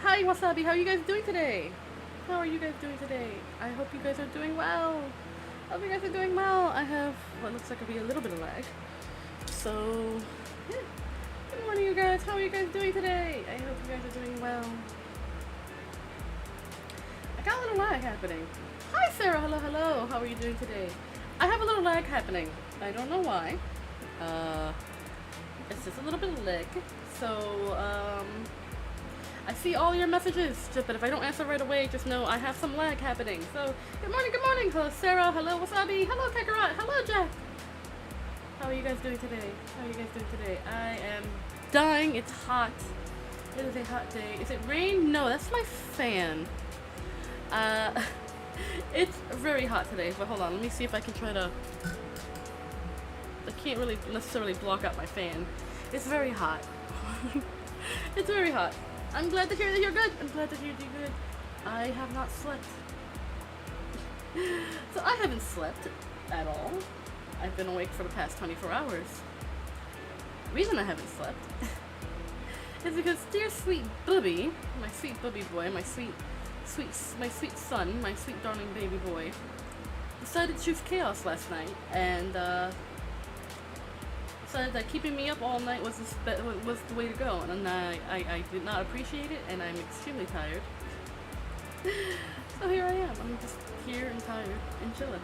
Hi, Wasabi. How are you guys doing today? How are you guys doing today? I hope you guys are doing well. I hope you guys are doing well. I have what looks like it'll be a little bit of lag. So, yeah. Good morning, you guys. How are you guys doing today? I hope you guys are doing well. I got a little lag happening. Hi, Sarah. Hello, hello. How are you doing today? I have a little lag happening. I don't know why. It's just a little bit of lag. So, I see all your messages, but if I don't answer right away, just know I have some lag happening. So, good morning, good morning. Hello, Sarah. Hello, Wasabi. Hello, Kakarot. Hello, Jack. How are you guys doing today? How are you guys doing today? I am dying. It's hot. It is a hot day. Is it rain? No, that's my fan. It's very hot today, but hold on. Let me see if I can try to... I can't really necessarily block out my fan. It's very hot. It's very hot. I'm glad to hear that you're good. I'm glad to hear you're good. I have not slept. So I haven't slept at all. I've been awake for the past 24 hours. The reason I haven't slept is because dear sweet Booby, my sweet Booby boy, my sweet son, my sweet darling baby boy, decided to choose chaos last night and decided that keeping me up all night was the way to go, and I did not appreciate it, and I'm extremely tired. So here I am. I'm just here and tired and chilling.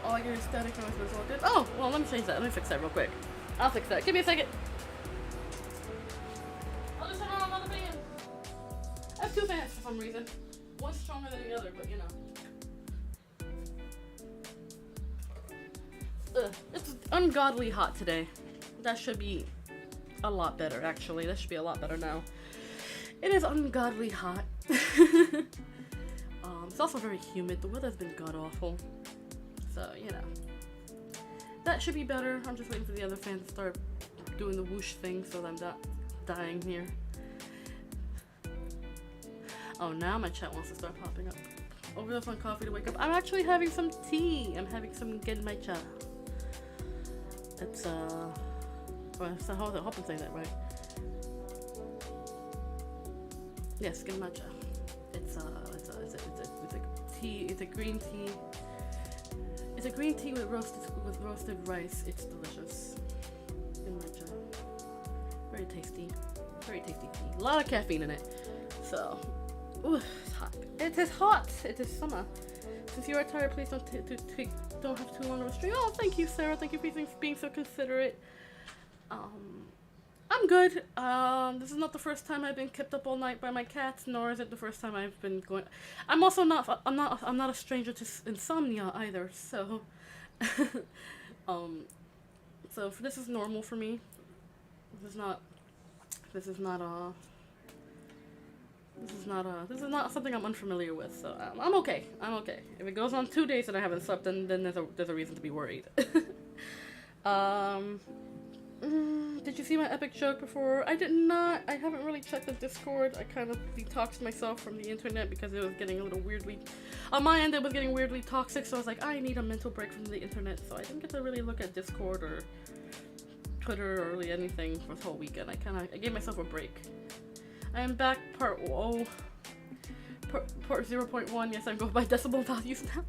All I get is static noise, but it's all good. Oh, well, let me change that. Let me fix that real quick. I'll fix that. Give me a second. I'll just turn on another fan. I have two fans for some reason. One's stronger than the other, but you know. It's ungodly hot today. That should be a lot better, actually. That should be a lot better now. It is ungodly hot. It's also very humid. The weather's been god-awful. So, you know. That should be better. I'm just waiting for the other fan to start doing the whoosh thing so that I'm not dying here. Oh, now my chat wants to start popping up. Overdose on coffee to wake up. I'm actually having some tea. I'm having some genmaicha. It's well, I hope I'm saying that right. Yes, genmaicha. It's a tea. It's a green tea. It's a green tea with roasted rice. It's delicious. Genmaicha. Very tasty. Very tasty tea. A lot of caffeine in it. So, ooh, it's hot. It is hot. It is summer. Since you are tired, please don't have too long of a stream. Oh, thank you, Sarah. Thank you for being so considerate. I'm good. This is not the first time I've been kept up all night by my cats, nor is it the first time I've been going. I'm not a stranger to insomnia either. So, so this is normal for me. This is not something I'm unfamiliar with, so I'm okay. I'm okay. If it goes on 2 days and I haven't slept, then there's a reason to be worried. Did you see my epic joke before? I did not. I haven't really checked the Discord. I kind of detoxed myself from the internet because it was getting a little weirdly... On my end, it was getting weirdly toxic, so I was like, I need a mental break from the internet, so I didn't get to really look at Discord or Twitter or really anything for this whole weekend. I gave myself a break. I am back, part 0.1. Yes, I'm going by decimal values now.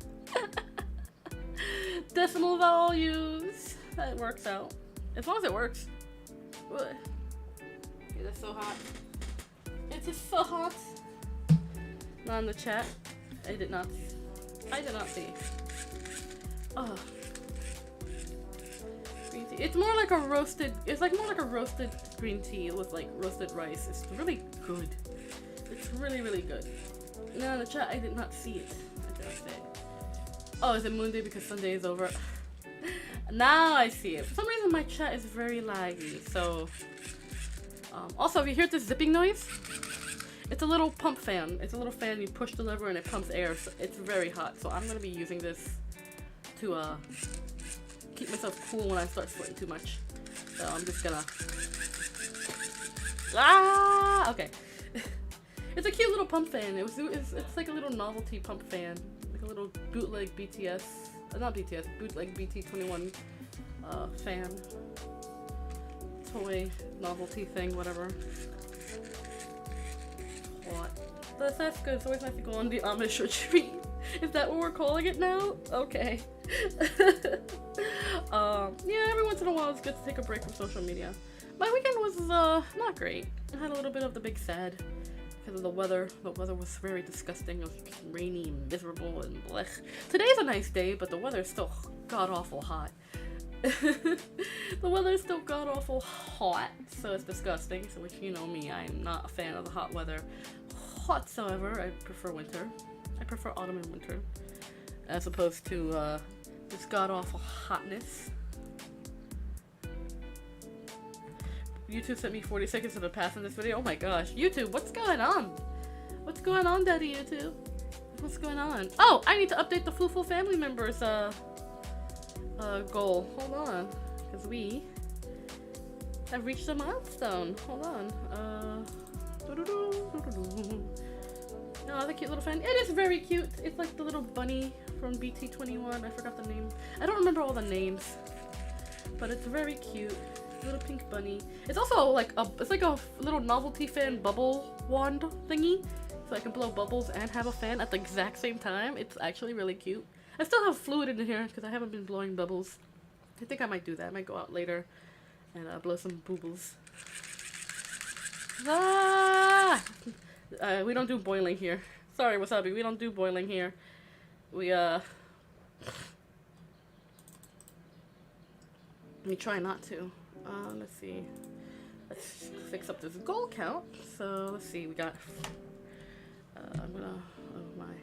Decimal values. That works out. As long as it works. Ugh. It is so hot. It is so hot. Not in the chat. I did not see. Oh. Green tea. It's more like a roasted. It's like more like a roasted green tea with like roasted rice. It's really good. It's really, really good. No, in the chat, I did not see it. I did not see it. Oh, is it Monday because Sunday is over? Now I see it. For some reason, my chat is very laggy. So, also, if you hear this zipping noise, it's a little pump fan. It's a little fan. You push the lever and it pumps air. So it's very hot. So I'm gonna be using this to keep myself cool when I start sweating too much. So I'm just gonna. Okay. It's a cute little pump fan. It's like a little novelty pump fan, like a little bootleg BTS, not BTS, bootleg BT21 fan, toy novelty thing, whatever. What? That's good. It's always nice to go on the Amish retreat. Is that what we're calling it now? Okay. Yeah, every once in a while it's good to take a break from social media. My weekend was not great. I had a little bit of the big sad. Because of the weather. The weather was very disgusting. It was rainy and miserable and blech. Today's a nice day, but the weather is still god-awful hot. The weather is still god-awful hot, so it's disgusting. So, which, you know me, I'm not a fan of the hot weather whatsoever. I prefer winter. I prefer autumn and winter. As opposed to this god-awful hotness. YouTube sent me 40 seconds of the pass in this video. Oh my gosh. YouTube, what's going on? What's going on, Daddy YouTube? What's going on? Oh, I need to update the Floofles family members goal. Hold on. Because we have reached a milestone. Hold on. Oh, the cute little fan. It is very cute. It's like the little bunny from BT21. I forgot the name. I don't remember all the names. But it's very cute. Little pink bunny. It's also like a little novelty fan bubble wand thingy, so I can blow bubbles and have a fan at the exact same time. It's actually really cute. I still have fluid in here because I haven't been blowing bubbles. I think I might do that. I might go out later and blow some boobles. We don't do boiling here. Sorry, Wasabi. We don't do boiling here. We try not to. Let's see. Let's fix up this goal count. So let's see. We got. I'm gonna. Oh my.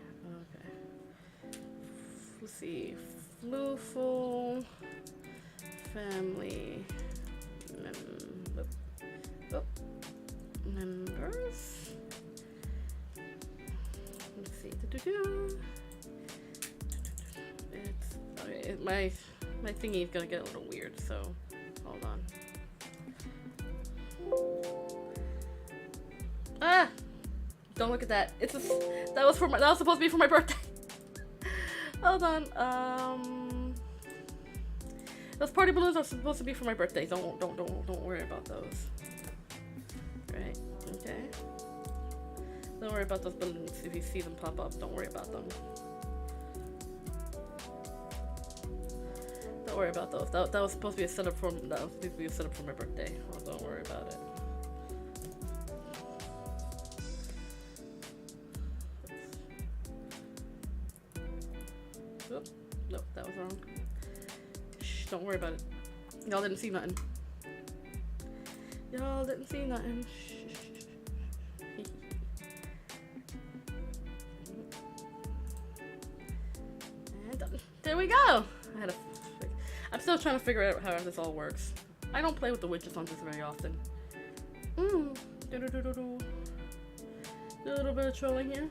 Okay. Let's see. Floofles family members. Let's see. It's okay. My thingy is gonna get a little weird. So. Hold on. Ah! Don't look at that. That was supposed to be for my birthday. Hold on. Those party balloons are supposed to be for my birthday. Don't worry about those. Right. Okay. Don't worry about those balloons. If you see them pop up, don't worry about them. Don't worry about those. That was supposed to be a setup for my birthday. Well, don't worry about it. Oop. Nope, that was wrong. Shh, don't worry about it. Y'all didn't see nothing. Y'all didn't see nothing. Shh. And done. There we go. I'm still trying to figure out how this all works. I don't play with the widgets on this very often. Do a little bit of trolling here.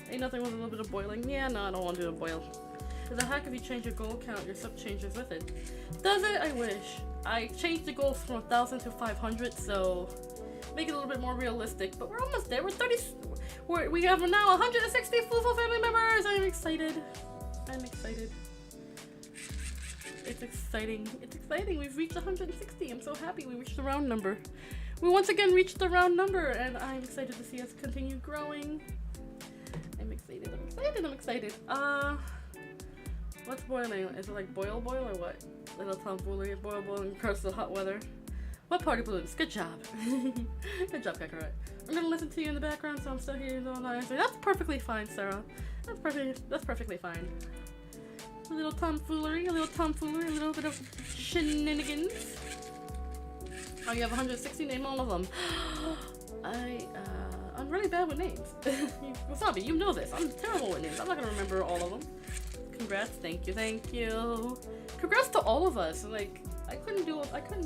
Ain't nothing with a little bit of boiling. Yeah, no, I don't want to do a boil. The heck if you change your goal count, your sub changes with it. Does it? I wish. I changed the goals from 1,000 to 500, so make it a little bit more realistic. But we're almost there. We're 30. We have now 160 Floofle family members. I'm excited. I'm excited. It's exciting. It's exciting. We've reached 160. I'm so happy we reached the round number. We once again reached the round number, and I'm excited to see us continue growing. I'm excited. I'm excited. I'm excited. What's boiling? Is it like boil or what? Little tomfoolery, boiling across the hot weather. What party balloons? Good job. Good job, Kakarot. I'm gonna listen to you in the background, so I'm still hearing all that. That's perfectly fine, Sarah. That's perfectly fine. A little tomfoolery, a little bit of shenanigans. Oh, you have 160. Name all of them. I'm really bad with names. Wasabi, you know this. I'm terrible with names. I'm not gonna remember all of them. Congrats, thank you. Congrats to all of us. Like, I couldn't do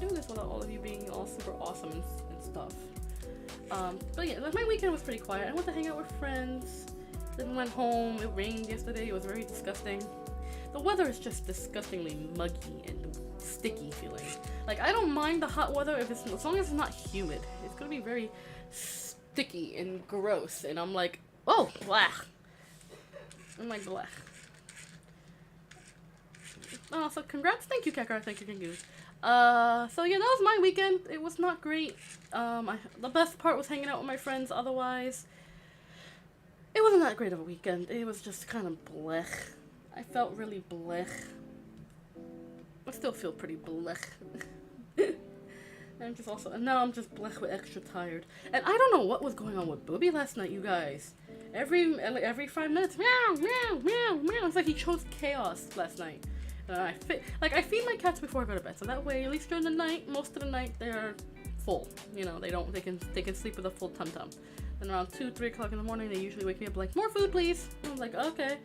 this without all of you being all super awesome and stuff. But yeah, like, my weekend was pretty quiet. I went to hang out with friends. Then went home. It rained yesterday. It was very disgusting. The weather is just disgustingly muggy and sticky feeling. Like, I don't mind the hot weather as long as it's not humid. It's gonna be very sticky and gross, and I'm like, oh, blah. I'm like, blah. Oh, so congrats. Thank you, Kakar. Thank you. So yeah, that was my weekend. It was not great. The best part was hanging out with my friends. Otherwise, it wasn't that great of a weekend. It was just kind of blech. I felt really blech. I still feel pretty blech. Now I'm just blech with extra tired. And I don't know what was going on with Booby last night, you guys. Every 5 minutes, meow, meow, meow, meow. It's like he chose chaos last night. I feed my cats before I go to bed, so that way, at least during the night, most of the night, they're full. You know, they can sleep with a full tum-tum. And around 2-3 o'clock in the morning, they usually wake me up like, more food, please. And I'm like, okay.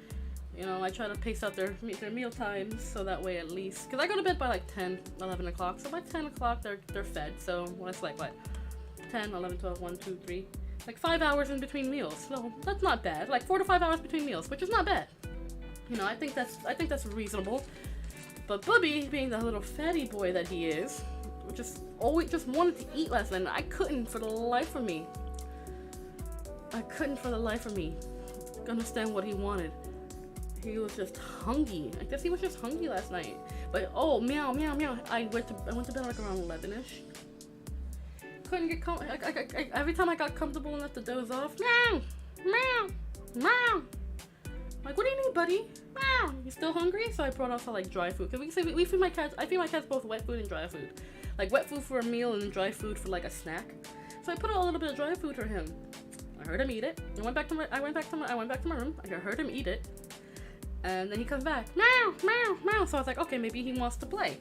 You know, I try to pace out their meal times, so that way at least, because I go to bed by like 10, 11 o'clock, so by 10 o'clock, they're fed. So when it's like, what, 10, 11, 12, 1, 2, 3, like 5 hours in between meals. So that's not bad. Like 4 to 5 hours between meals, which is not bad. You know, I think that's reasonable. But Bubby, being the little fatty boy that he is, just wanted to eat last night. And I couldn't for the life of me. Understand what he wanted. He was just hungry. I guess he was just hungry last night. But oh, meow, meow, meow. I went to bed like around 11ish. Couldn't get every time I got comfortable enough to doze off. Meow, meow, meow. Like, what do you need, buddy? Meow. You still hungry? So I brought out some like dry food. Cause we feed my cats. I feed my cats both wet food and dry food. Like wet food for a meal and then dry food for like a snack. So I put out a little bit of dry food for him. I heard him eat it. I went back to my room. I heard him eat it. And then he comes back, meow, meow, meow. So I was like, okay, maybe he wants to play.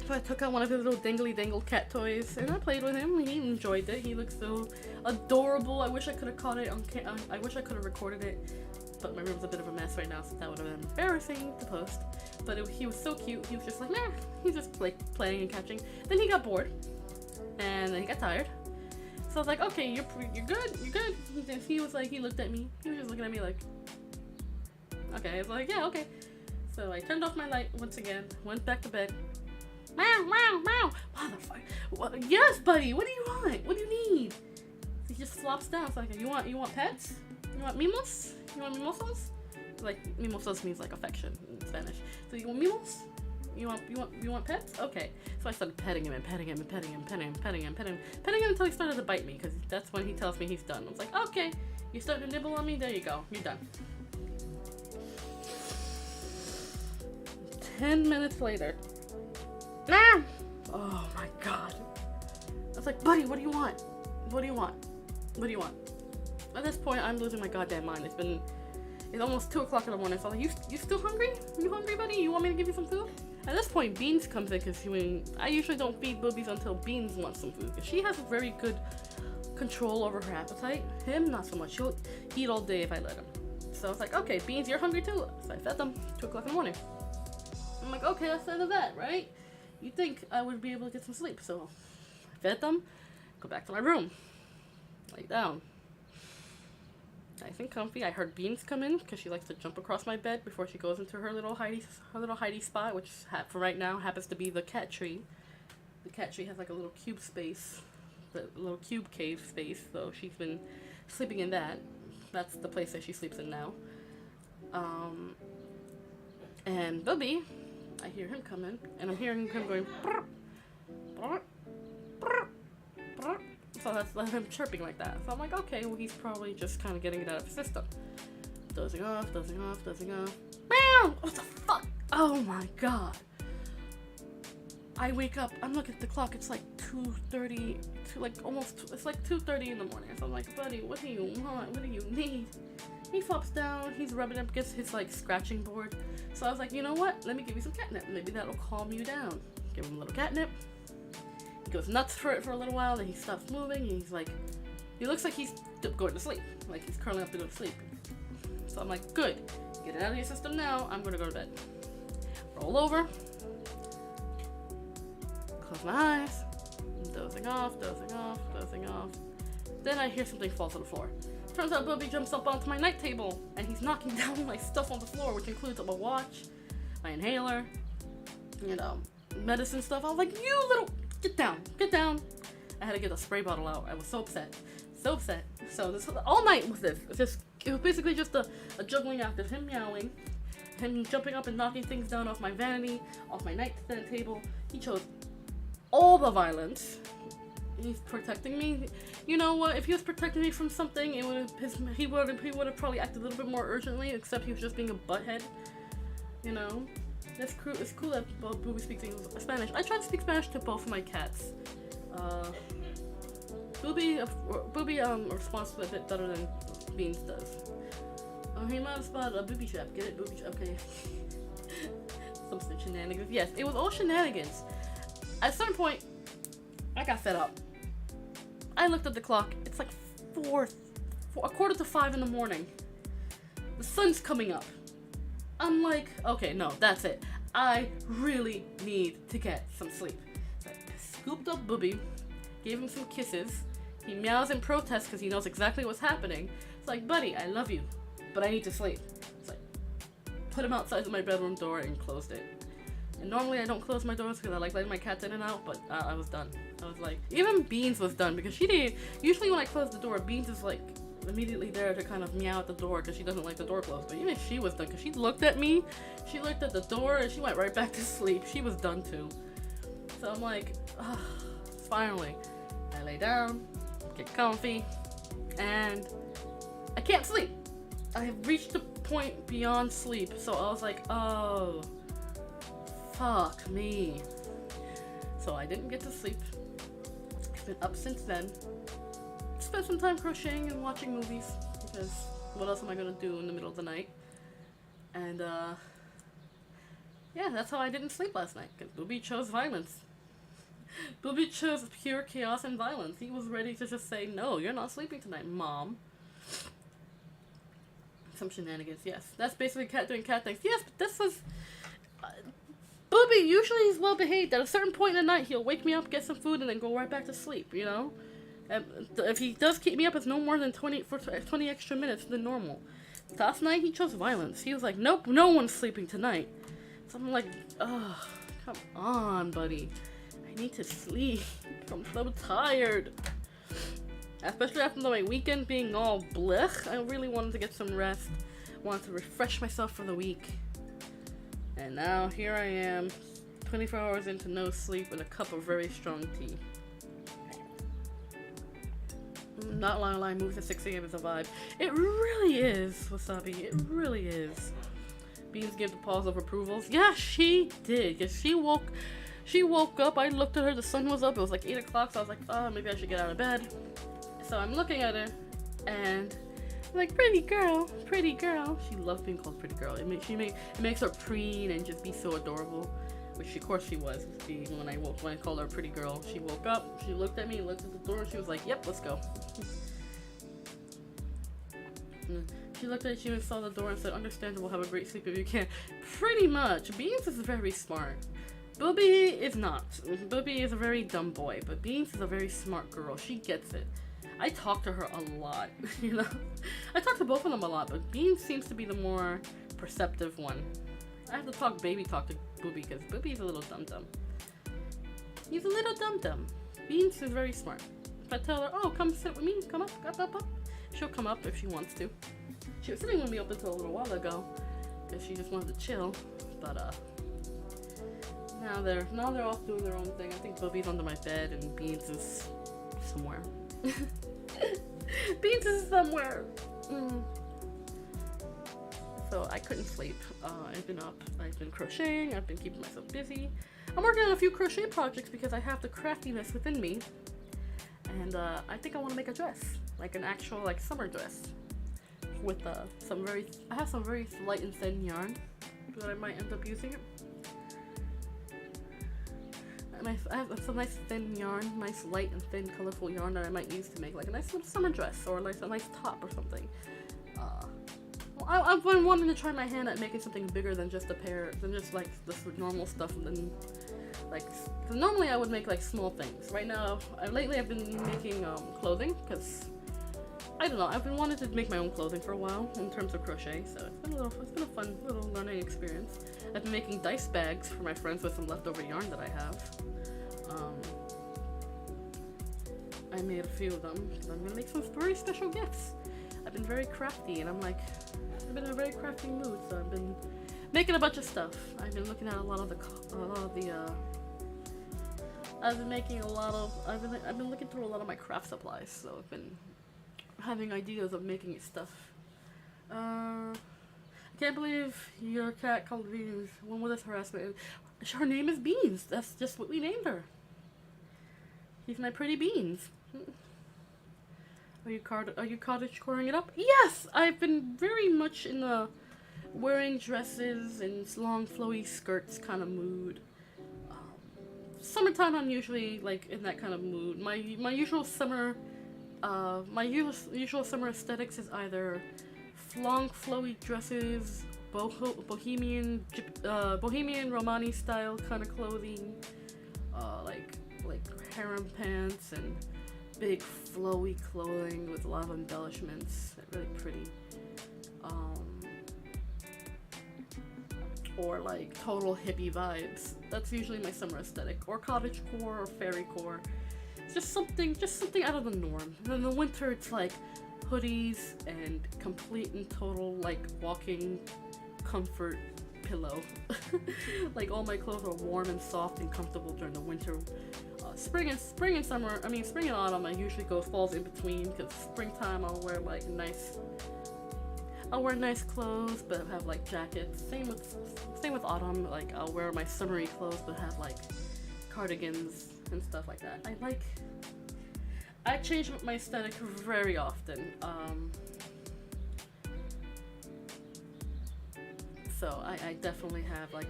So I took out one of his little dingly dangle cat toys and I played with him. He enjoyed it. He looked so adorable. I wish I could have caught it on I wish I could have recorded it, but my room's a bit of a mess right now, so that would have been embarrassing to post. But he was so cute. He was just like, nah. He was just like playing and catching. Then he got bored, and then he got tired. So I was like, okay, you're good. He was like, he looked at me. He was just looking at me like. Okay, I was like, yeah, okay. So I turned off my light once again, went back to bed. Meow, meow, meow. Motherfucker. Yes, buddy, what do you want? What do you need? He just flops down. It's like, you want pets? You want mimos? You want mimosos? Like, mimosos means like affection in Spanish. So you want mimos? You want pets? Okay. So I started petting him until he started to bite me, because that's when he tells me he's done. I was like, okay, you starting to nibble on me? There you go. You're done. 10 minutes later. Ah! Oh my god. I was like, buddy, what do you want? What do you want? What do you want? At this point, I'm losing my goddamn mind. It's almost 2 o'clock in the morning. So I'm like, you still hungry? You hungry, buddy? You want me to give you some food? At this point, Beans comes in, because I usually don't feed boobies until Beans wants some food. Because she has very good control over her appetite. Him, not so much. He'll eat all day if I let him. So I was like, okay, Beans, you're hungry too. So I fed them 2 o'clock in the morning. I'm like, okay, let's settle that, right? You'd think I would be able to get some sleep. So I fed them, go back to my room, lay down. nice and comfy. I heard Beans come in because she likes to jump across my bed before she goes into her little hidey spot, which for right now happens to be the cat tree. The cat tree has like a little cube space, the little cube cave space, so she's been sleeping in that. That's the place that she sleeps in now. And Bubby, I hear him coming, and I'm hearing him going, brr, brr, brr, brr. So that's him chirping like that. So I'm like, okay, well, he's probably just kind of getting it out of his system. Dozing off, dozing off, dozing off. Meow! What the fuck? Oh my god. I wake up, I'm looking at the clock, it's like 2:30, it's like 2:30 in the morning. So I'm like, buddy, what do you want? What do you need? He flops down, he's rubbing up against his like scratching board. So I was like, you know what? Let me give you some catnip. Maybe that'll calm you down. Give him a little catnip. He goes nuts for it for a little while, then he stops moving, and he's like, he looks like he's going to sleep. Like he's curling up to go to sleep. So I'm like, good. Get it out of your system now. I'm gonna go to bed. Roll over. Close my eyes. Dozing off, dozing off, dozing off. Then I hear something fall to the floor. Turns out Bubby jumps up onto my night table and he's knocking down my stuff on the floor, which includes my watch, my inhaler, medicine stuff. I was like, you little, get down, get down. I had to get a spray bottle out. I was so upset, so upset. So this all night was this. It was basically just a juggling act of him meowing, him jumping up and knocking things down off my vanity, off my nightstand table. He chose all the violence. He's protecting me. You know what? If he was protecting me from something, he would have probably acted a little bit more urgently. Except he was just being a butthead. You know, it's cool that Booby speaks Spanish. I tried to speak Spanish to both of my cats. Booby responds a bit better than Beans does. He might have spotted a booby trap. Get it? Booby trap. Okay. Some shenanigans. Yes, it was all shenanigans. At a certain point, I got fed up. I looked at the clock. It's like 4:45 in the morning. The sun's coming up. I'm like, okay, no, that's it. I really need to get some sleep. So I scooped up Booby, gave him some kisses. He meows in protest because he knows exactly what's happening. It's like, buddy, I love you, but I need to sleep. It's like, put him outside of my bedroom door and closed it. And normally I don't close my doors because I like letting my cats in and out, but I was done. I was like, even Beans was done because she didn't. Usually when I close the door, Beans is like immediately there to kind of meow at the door because she doesn't like the door closed. But even she was done because she looked at me, she looked at the door, and she went right back to sleep. She was done too. So I'm like, finally. I lay down, get comfy, and I can't sleep. I have reached a point beyond sleep, so I was like, oh. Fuck me. So I didn't get to sleep. I've been up since then. Spent some time crocheting and watching movies because what else am I gonna do in the middle of the night? And yeah, that's how I didn't sleep last night because Booby chose violence. Booby chose pure chaos and violence. He was ready to just say, no, you're not sleeping tonight, Mom. Some shenanigans, yes. That's basically cat doing cat things. Yes, but this was... Booby usually is well behaved. At a certain point in the night, he'll wake me up, get some food, and then go right back to sleep, you know? And if he does keep me up, it's no more than 20 extra minutes than normal. Last night, he chose violence. He was like, nope, no one's sleeping tonight. So I'm like, ugh, come on, buddy. I need to sleep. I'm so tired. Especially after my weekend being all blech, I really wanted to get some rest. Wanted to refresh myself for the week. And now here I am, 24 hours into no sleep with a cup of very strong tea. Not gonna lie, moves at 6 a.m. is a vibe. It really is, Wasabi. It really is. Beans gave the pause of approvals. Yeah, she did. Cause she woke up. I looked at her. The sun was up. It was like 8 o'clock. So I was like, oh, maybe I should get out of bed. So I'm looking at her, and I'm like, pretty girl, pretty girl. She loves being called pretty girl. It makes her preen and just be so adorable. Which of course she was. When I called her pretty girl, she woke up. She looked at me, looked at the door, and she was like, "Yep, let's go." She looked at you and saw the door and said, "Understandable. Have a great sleep if you can." Pretty much. Beans is very smart. Booby is not. Booby is a very dumb boy, but Beans is a very smart girl. She gets it. I talk to her a lot, you know. I talk to both of them a lot, but Beans seems to be the more perceptive one. I have to baby talk to Booby because Booby's a little dum-dum. He's a little dum-dum. Beans is very smart. If I tell her, oh, come sit with me, come up, up, she'll come up if she wants to. She was sitting with me up until a little while ago because she just wanted to chill, but now they're off doing their own thing. I think Booby's under my bed and Beans is somewhere. Beans is somewhere. So I couldn't sleep. I've been up. I've been crocheting. I've been keeping myself busy. I'm working on a few crochet projects because I have the craftiness within me, and I think I want to make a dress, like an actual like summer dress, with I have some very light and thin yarn that I might end up using. And I have some nice thin yarn, nice light and thin colorful yarn that I might use to make like a nice little summer dress or like a nice top or something. I've been wanting to try my hand at making something bigger than just like the normal stuff. And then, like, cause normally I would make like small things. Right now, lately I've been making clothing because I don't know. I've been wanting to make my own clothing for a while in terms of crochet. So it's been a fun little learning experience. I've been making dice bags for my friends with some leftover yarn that I have. I made a few of them because I'm gonna make some very special gifts. I've been very crafty, and I've been in a very crafty mood, so I've been making a bunch of stuff. I've been looking at I've been looking through a lot of my craft supplies, so I've been having ideas of making stuff. I can't believe your cat called Beans. When will this harassment? Her name is Beans. That's just what we named her. He's my pretty Beans. Are you cottage coring it up? Yes! I've been very much in the wearing dresses and long flowy skirts kind of mood. Summertime, I'm usually like in that kind of mood. My usual summer aesthetics is either long flowy dresses, bohemian Romani style kind of clothing, like harem pants and big flowy clothing with a lot of embellishments, really pretty, or like total hippie vibes. That's usually my summer aesthetic, or cottagecore or fairycore. It's just something out of the norm. And in the winter, it's like hoodies and complete and total like walking comfort pillow. Like all my clothes are warm and soft and comfortable during the winter. Spring and autumn, I usually falls in between, because springtime I'll wear nice clothes but have like jackets. Same with autumn, like I'll wear my summery clothes but have like cardigans and stuff like that. I change my aesthetic very often. So I definitely have like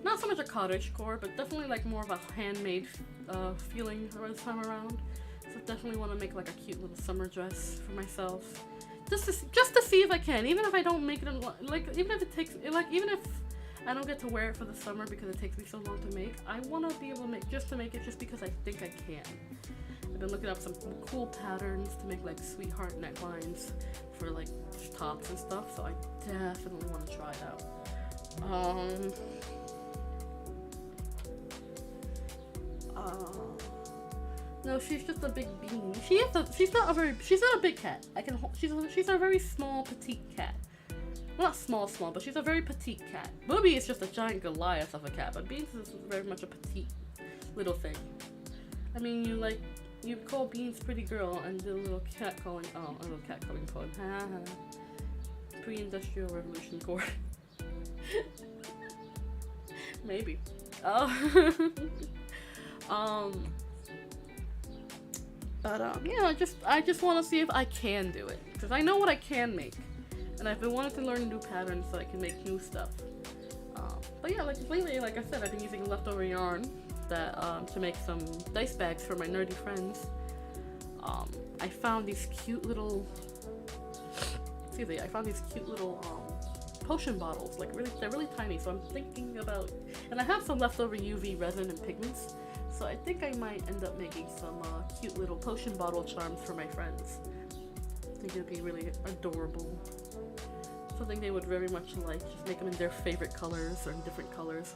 not so much a cottagecore, but definitely like more of a handmade feeling this time around. So definitely want to make like a cute little summer dress for myself, just to see if I can, even if I don't make it even if I don't get to wear it for the summer because it takes me so long to make. I want to be able to make it just because I think I can. I've been looking up some cool patterns to make like sweetheart necklines for like tops and stuff, so I definitely want to try it out. No, she's just a big bean. She's not a big cat. She's a very small, petite cat. Well, not small, but she's a very petite cat. Booby is just a giant Goliath of a cat, but Beans is very much a petite little thing. I mean, you call Beans pretty girl and do a little cat calling poem. Pre-industrial revolution core. Maybe. Yeah, I just want to see if I can do it, because I know what I can make, and I've been wanting to learn new patterns so I can make new stuff. But yeah, like lately, like I said, I've been using leftover yarn to make some dice bags for my nerdy friends. I found these cute little potion bottles. They're really tiny. So I'm thinking about, and I have some leftover UV resin and pigments. So I think I might end up making some cute little potion bottle charms for my friends. I think it'd be really adorable. Something they would very much like. Just make them in their favorite colors or in different colors.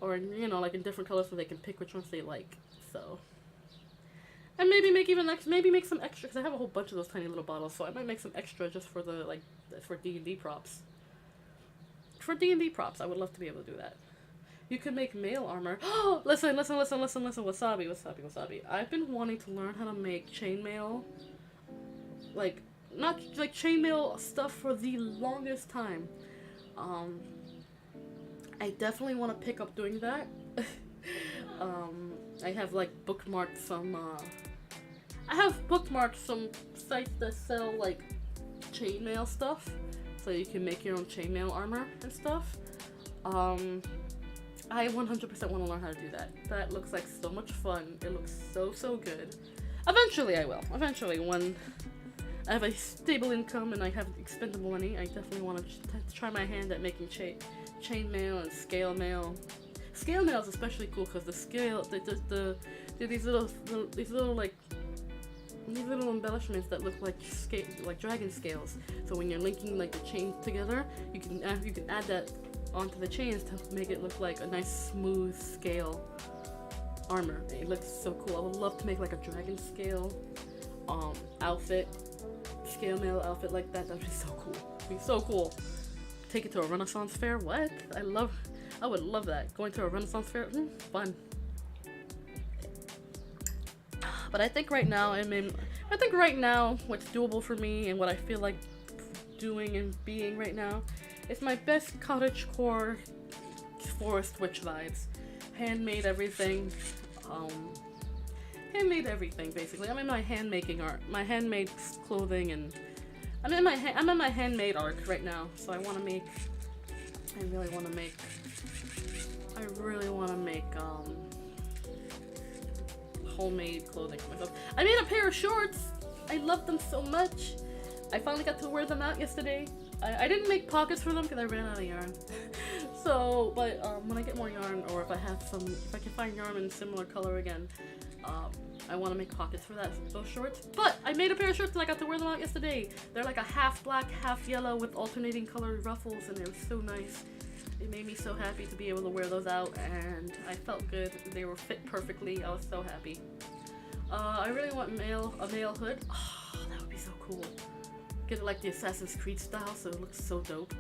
Or, you know, like in different colors so they can pick which ones they like. So. And maybe make some extra, because I have a whole bunch of those tiny little bottles, so I might make some extra just for the, like, for D&D props. For D&D props, I would love to be able to do that. You could make mail armor. Oh, listen, wasabi. I've been wanting to learn how to make chainmail, like, not, like, chainmail stuff for the longest time. I definitely want to pick up doing that. I have, like, bookmarked some sites that sell, like, chainmail stuff, so you can make your own chainmail armor and stuff. I 100% want to learn how to do that. That looks like so much fun. It looks so good. Eventually I will. Eventually, when I have a stable income and I have expendable money, I definitely want to try my hand at making chainmail and scale mail. Scale mail is especially cool because these little embellishments that look like dragon scales. So when you're linking like the chains together, you can add that onto the chains to make it look like a nice smooth scale armor. It looks so cool. I would love to make like a dragon scale outfit, scale mail outfit like that. That'd be so cool. It'd be so cool. Take it to a Renaissance fair. What? I would love that. Going to a Renaissance fair, fun. But I think right now, what's doable for me and what I feel like doing and being right now is my best cottagecore forest witch vibes. Handmade everything. Handmade everything basically. I'm in my handmaking art, my handmade clothing, and I'm in my handmade arc right now. So I really want to make homemade clothing for myself. I made a pair of shorts. I love them so much. I finally got to wear them out yesterday. I didn't make pockets for them because I ran out of yarn. So, but when I get more yarn, or if I can find yarn in similar color again, I want to make pockets for those shorts. But I made a pair of shorts and I got to wear them out yesterday. They're like a half black, half yellow with alternating colored ruffles, and it was so nice. It made me so happy to be able to wear those out, and I felt good. They were fit perfectly. I was so happy. I really want a male hood. Oh, that would be so cool. Get it like the Assassin's Creed style, so it looks so dope.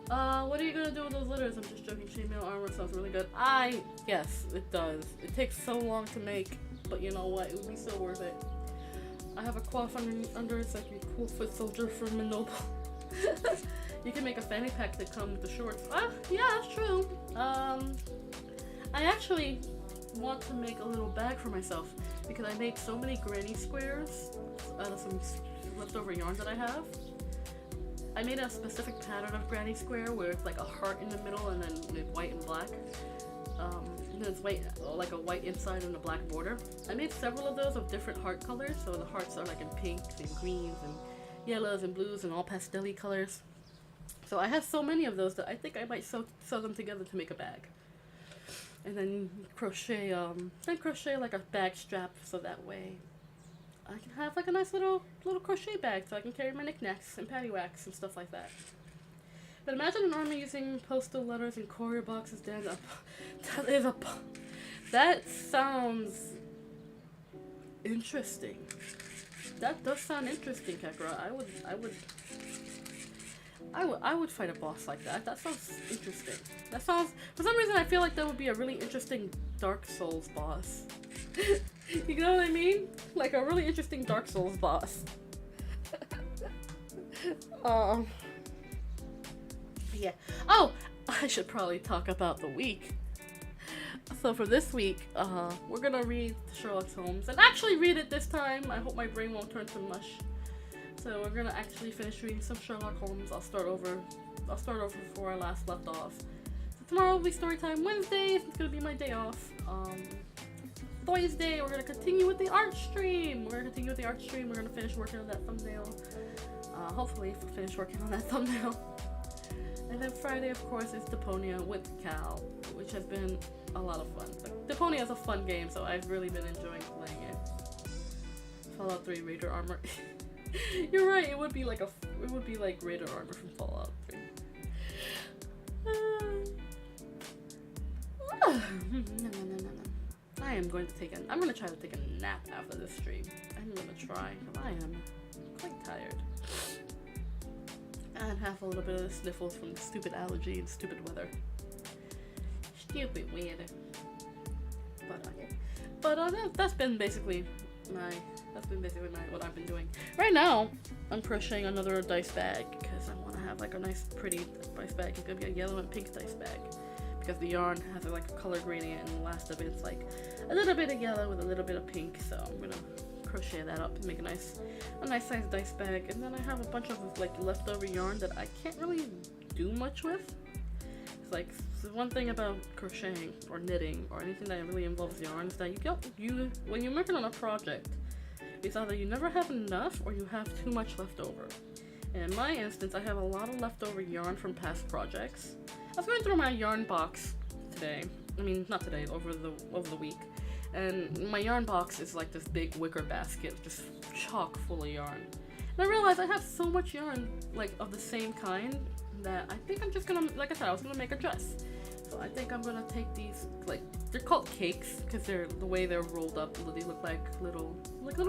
What are you gonna do with those litters? I'm just joking. Chainmail armor sounds really good. Yes, it does. It takes so long to make, but you know what? It would be so worth it. I have a coif under it's like a cool foot soldier from a noble. You can make a fanny pack that come with the shorts. Yeah, that's true. I actually want to make a little bag for myself because I made so many granny squares out of some leftover yarn that I have. I made a specific pattern of granny square where it's like a heart in the middle and then it's white and black. And then it's white, like a white inside and a black border. I made several of those of different heart colors, so the hearts are like in pinks and greens and yellows and blues and all pastel-y colors. So I have so many of those that I think I might sew them together to make a bag. And then crochet like a bag strap so that way I can have like a nice little crochet bag so I can carry my knickknacks and paddywhacks and stuff like that. But imagine an army using postal letters and courier boxes. That sounds interesting. That does sound interesting, Kekra. I would fight a boss like that. That sounds interesting. That sounds, for some reason I feel like that would be a really interesting Dark Souls boss. You know what I mean? Like a really interesting Dark Souls boss. Yeah. Oh, I should probably talk about the week. So for this week, we're gonna read Sherlock Holmes and actually read it this time. I hope my brain won't turn to mush. So we're gonna actually finish reading some Sherlock Holmes. I'll start over before I last left off. So tomorrow will be story time. Wednesday, it's gonna be my day off. Thursday, we're gonna continue with the art stream. We're gonna finish working on that thumbnail. Hopefully, finish working on that thumbnail. And then Friday, of course, is Deponia with Cal, which has been a lot of fun. Like, Deponia is a fun game, so I've really been enjoying playing it. Fallout 3 Raider armor. You're right. It would be like Raider armor from Fallout 3. I am going to I'm gonna try to take a nap after this stream. I'm gonna try, because I am quite tired. And have a little bit of the sniffles from stupid allergy and stupid weather. Stupid weather. But that's been basically what I've been doing. Right now, I'm crocheting another dice bag because I want to have like a nice, pretty dice bag. It's gonna be a yellow and pink dice bag because the yarn has like a color gradient, and the last of it's like a little bit of yellow with a little bit of pink. So I'm gonna crochet that up and make a nice size dice bag. And then I have a bunch of like leftover yarn that I can't really do much with. It's like one thing about crocheting or knitting or anything that really involves yarn is that when you're working on a project, it's either you never have enough or you have too much left over. And in my instance, I have a lot of leftover yarn from past projects. I was going through my yarn box today. I mean, not today, over the week. And my yarn box is like this big wicker basket, just chock full of yarn. And I realized I have so much yarn, like of the same kind, that I think I'm just gonna, like I said, I was gonna make a dress. So I think I'm gonna take these, like, they're called cakes because the way they're rolled up, they look like little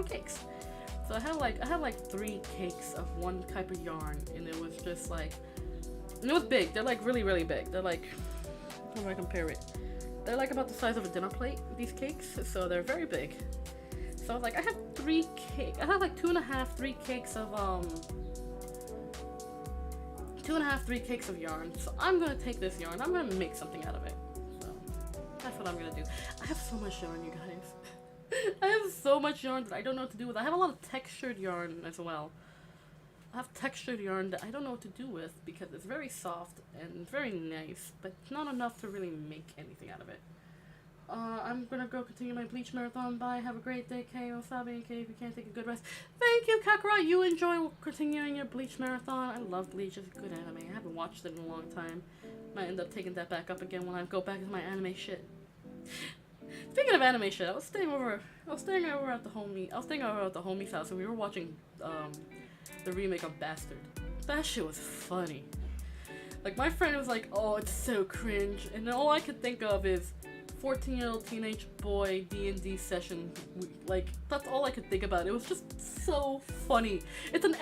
cakes. So I have like 3 cakes of one type of yarn, and it was just like, and it was big. They're like really, really big. They're like, how do I compare it? They're like about the size of a dinner plate, these cakes, so they're very big. So I was like, I have 3 cakes. I have like 2.5, 3 cakes of 2.5, 3 cakes of yarn. So I'm gonna take this yarn. I'm gonna make something out of it. So that's what I'm gonna do. I have so much yarn, you guys. I have so much yarn that I don't know what to do with. I have a lot of textured yarn as well. I have textured yarn that I don't know what to do with because it's very soft and very nice, but not enough to really make anything out of it. I'm gonna go continue my Bleach marathon. Bye. Have a great day, Kay. Wasabi and Kay. If you can't take a good rest, thank you, Kakarot. You enjoy continuing your Bleach marathon. I love Bleach. It's a good anime. I haven't watched it in a long time. Might end up taking that back up again when I go back to my anime shit. Speaking of anime shit, I was staying over at the homie's house, and we were watching the remake of Bastard. That shit was funny. Like, my friend was like, "Oh, it's so cringe," and all I could think of is 14-year-old teenage boy D&D session. Like, that's all I could think about. It was just so funny. It's an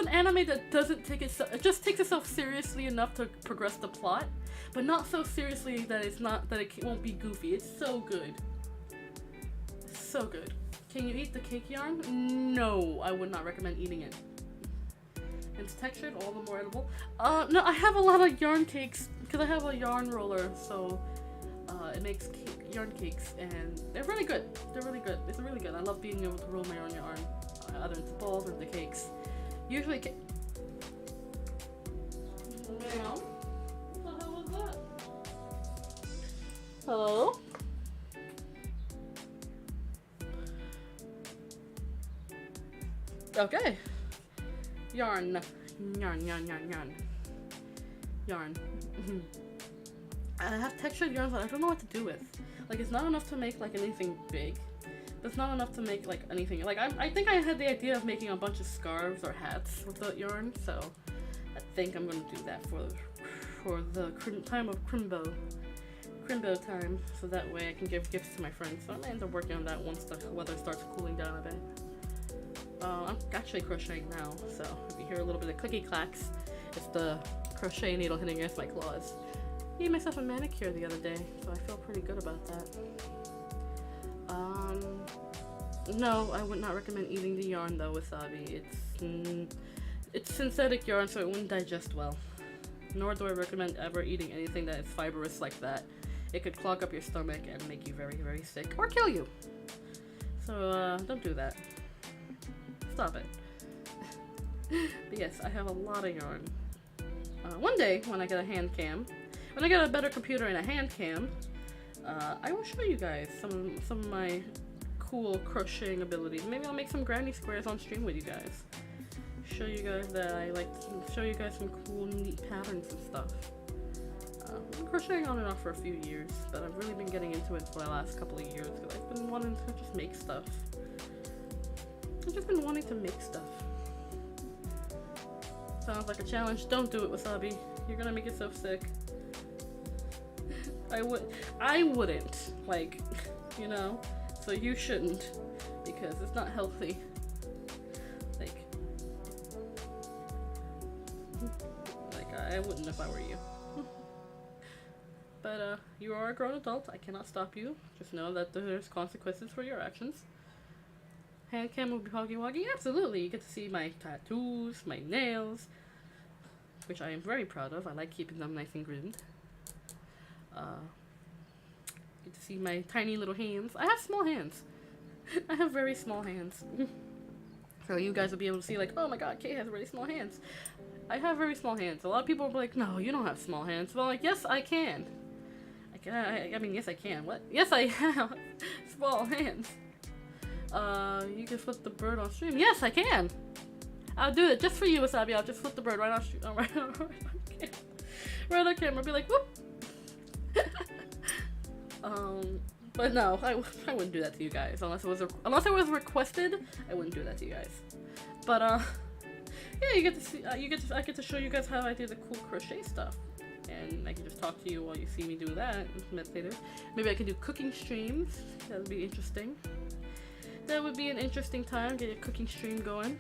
anime that doesn't take itself. It just takes itself seriously enough to progress the plot, but not so seriously that it won't be goofy. It's so good. So good. Can you eat the cake yarn? No, I would not recommend eating it. It's textured, all the more edible. No, I have a lot of yarn cakes because I have a yarn roller, so it makes yarn cakes, and they're really good. They're really good. It's really good. I love being able to roll my own yarn, either into balls or into cakes. Usually, Meow. What the hell was that? Hello? Okay. Yarn. I have textured yarns that I don't know what to do with. Like, it's not enough to make like anything big. It's not enough to make like anything. Like, I think I had the idea of making a bunch of scarves or hats with the yarn, so I think I'm gonna do that for the time of Crimbo time, so that way I can give gifts to my friends. So I'm gonna end up working on that once the weather starts cooling down a bit. I'm actually crocheting now, so if you hear a little bit of clicky clacks, it's the crochet needle hitting against my claws. I made myself a manicure the other day, so I feel pretty good about that. No, I would not recommend eating the yarn though, Wasabi. It's synthetic yarn, so it wouldn't digest well. Nor do I recommend ever eating anything that is fibrous like that. It could clog up your stomach and make you very, very sick, or kill you. So, don't do that. Stop it. But yes, I have a lot of yarn. One day, when I get a hand cam, when I get a better computer and a hand cam, I will show you guys some of my cool crocheting abilities. Maybe I'll make some granny squares on stream with you guys. show you guys that I like to show you guys some cool, neat patterns and stuff. I've been crocheting on and off for a few years, but I've really been getting into it for the last couple of years because I've been wanting to just make stuff. I've just been wanting to make stuff. Sounds like a challenge. Don't do it, Wasabi. You're gonna make yourself sick. I wouldn't, like, you know, so you shouldn't, because it's not healthy. Like I wouldn't if I were you. But you are a grown adult. I cannot stop you. Just know that there's consequences for your actions. Hand cam will be hoggy woggy. Absolutely. You get to see my tattoos, my nails, which I am very proud of. I like keeping them nice and groomed. Get to see my tiny little hands. I have small hands. I have very small hands. So you guys will be able to see, like, oh my god, Kate has really small hands. I have very small hands. A lot of people are like, no, you don't have small hands. Well, like, yes, I can. I mean, yes, I can. What? Yes, I have small hands. You can flip the bird on stream. Yes, I can. I'll do it just for you, Wasabi. I'll just flip the bird right on stream. Right on camera. I'll be like, whoop. But no, I wouldn't do that to you guys unless it was requested. I wouldn't do that to you guys. But yeah, you get to see. I get to show you guys how I do the cool crochet stuff, and I can just talk to you while you see me do that. Meditative. Maybe I can do cooking streams. That would be interesting. That would be an interesting time. Get a cooking stream going.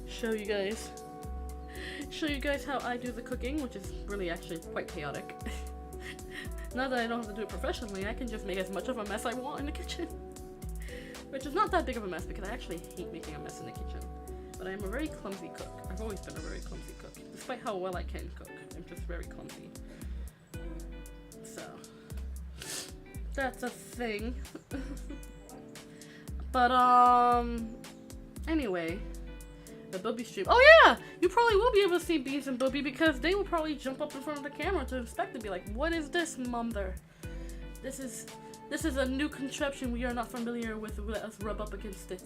Show you guys how I do the cooking, which is really actually quite chaotic. Now that I don't have to do it professionally, I can just make as much of a mess I want in the kitchen. Which is not that big of a mess because I actually hate making a mess in the kitchen. But I am a very clumsy cook. I've always been a very clumsy cook. Despite how well I can cook, I'm just very clumsy. So, that's a thing. But, anyway. The Booby stream. Oh yeah! You probably will be able to see Beans and Booby because they will probably jump up in front of the camera to inspect and be like, what is this, mother? This is a new contraption we are not familiar with. Let us rub up against it.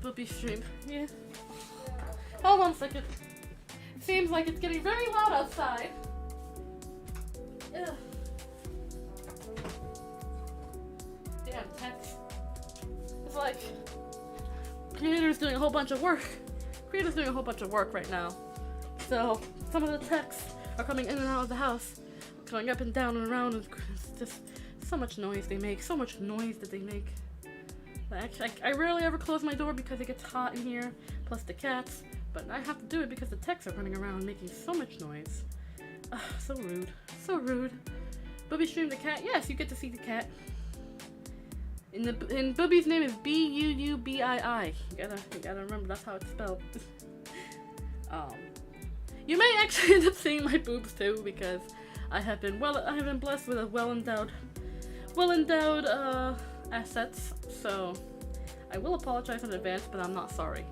Booby stream. Yeah. Hold on a second. Seems like it's getting very loud outside. Ugh. Damn text. It's like Creator's doing a whole bunch of work. Creator's doing a whole bunch of work right now. So some of the texts are coming in and out of the house, going up and down and around, and it's just so much noise they make. So much noise that they make. Actually, I rarely ever close my door because it gets hot in here, plus the cats. But I have to do it because the texts are running around making so much noise. Ugh, so rude. So rude. Booby stream the cat. Yes, you get to see the cat. And Booby's name is Buubii. You gotta remember that's how it's spelled. You may actually end up seeing my boobs too because I have been blessed with a well endowed assets. So I will apologize in advance, but I'm not sorry.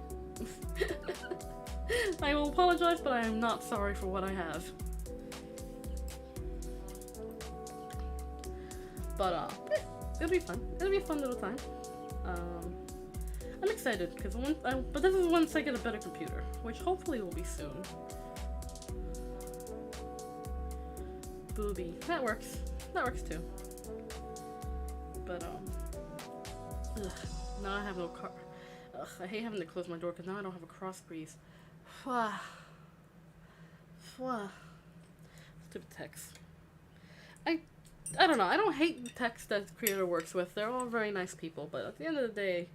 I will apologize, but I am not sorry for what I have. But it'll be fun. It'll be a fun little time. I'm excited because but this is once I get a better computer, which hopefully will be soon. Booby. That works. That works too. But ugh, now I have no car. Ugh, I hate having to close my door because now I don't have a cross breeze. Stupid text. I don't know. I don't hate the text that the creator works with. They're all very nice people, but at the end of the day,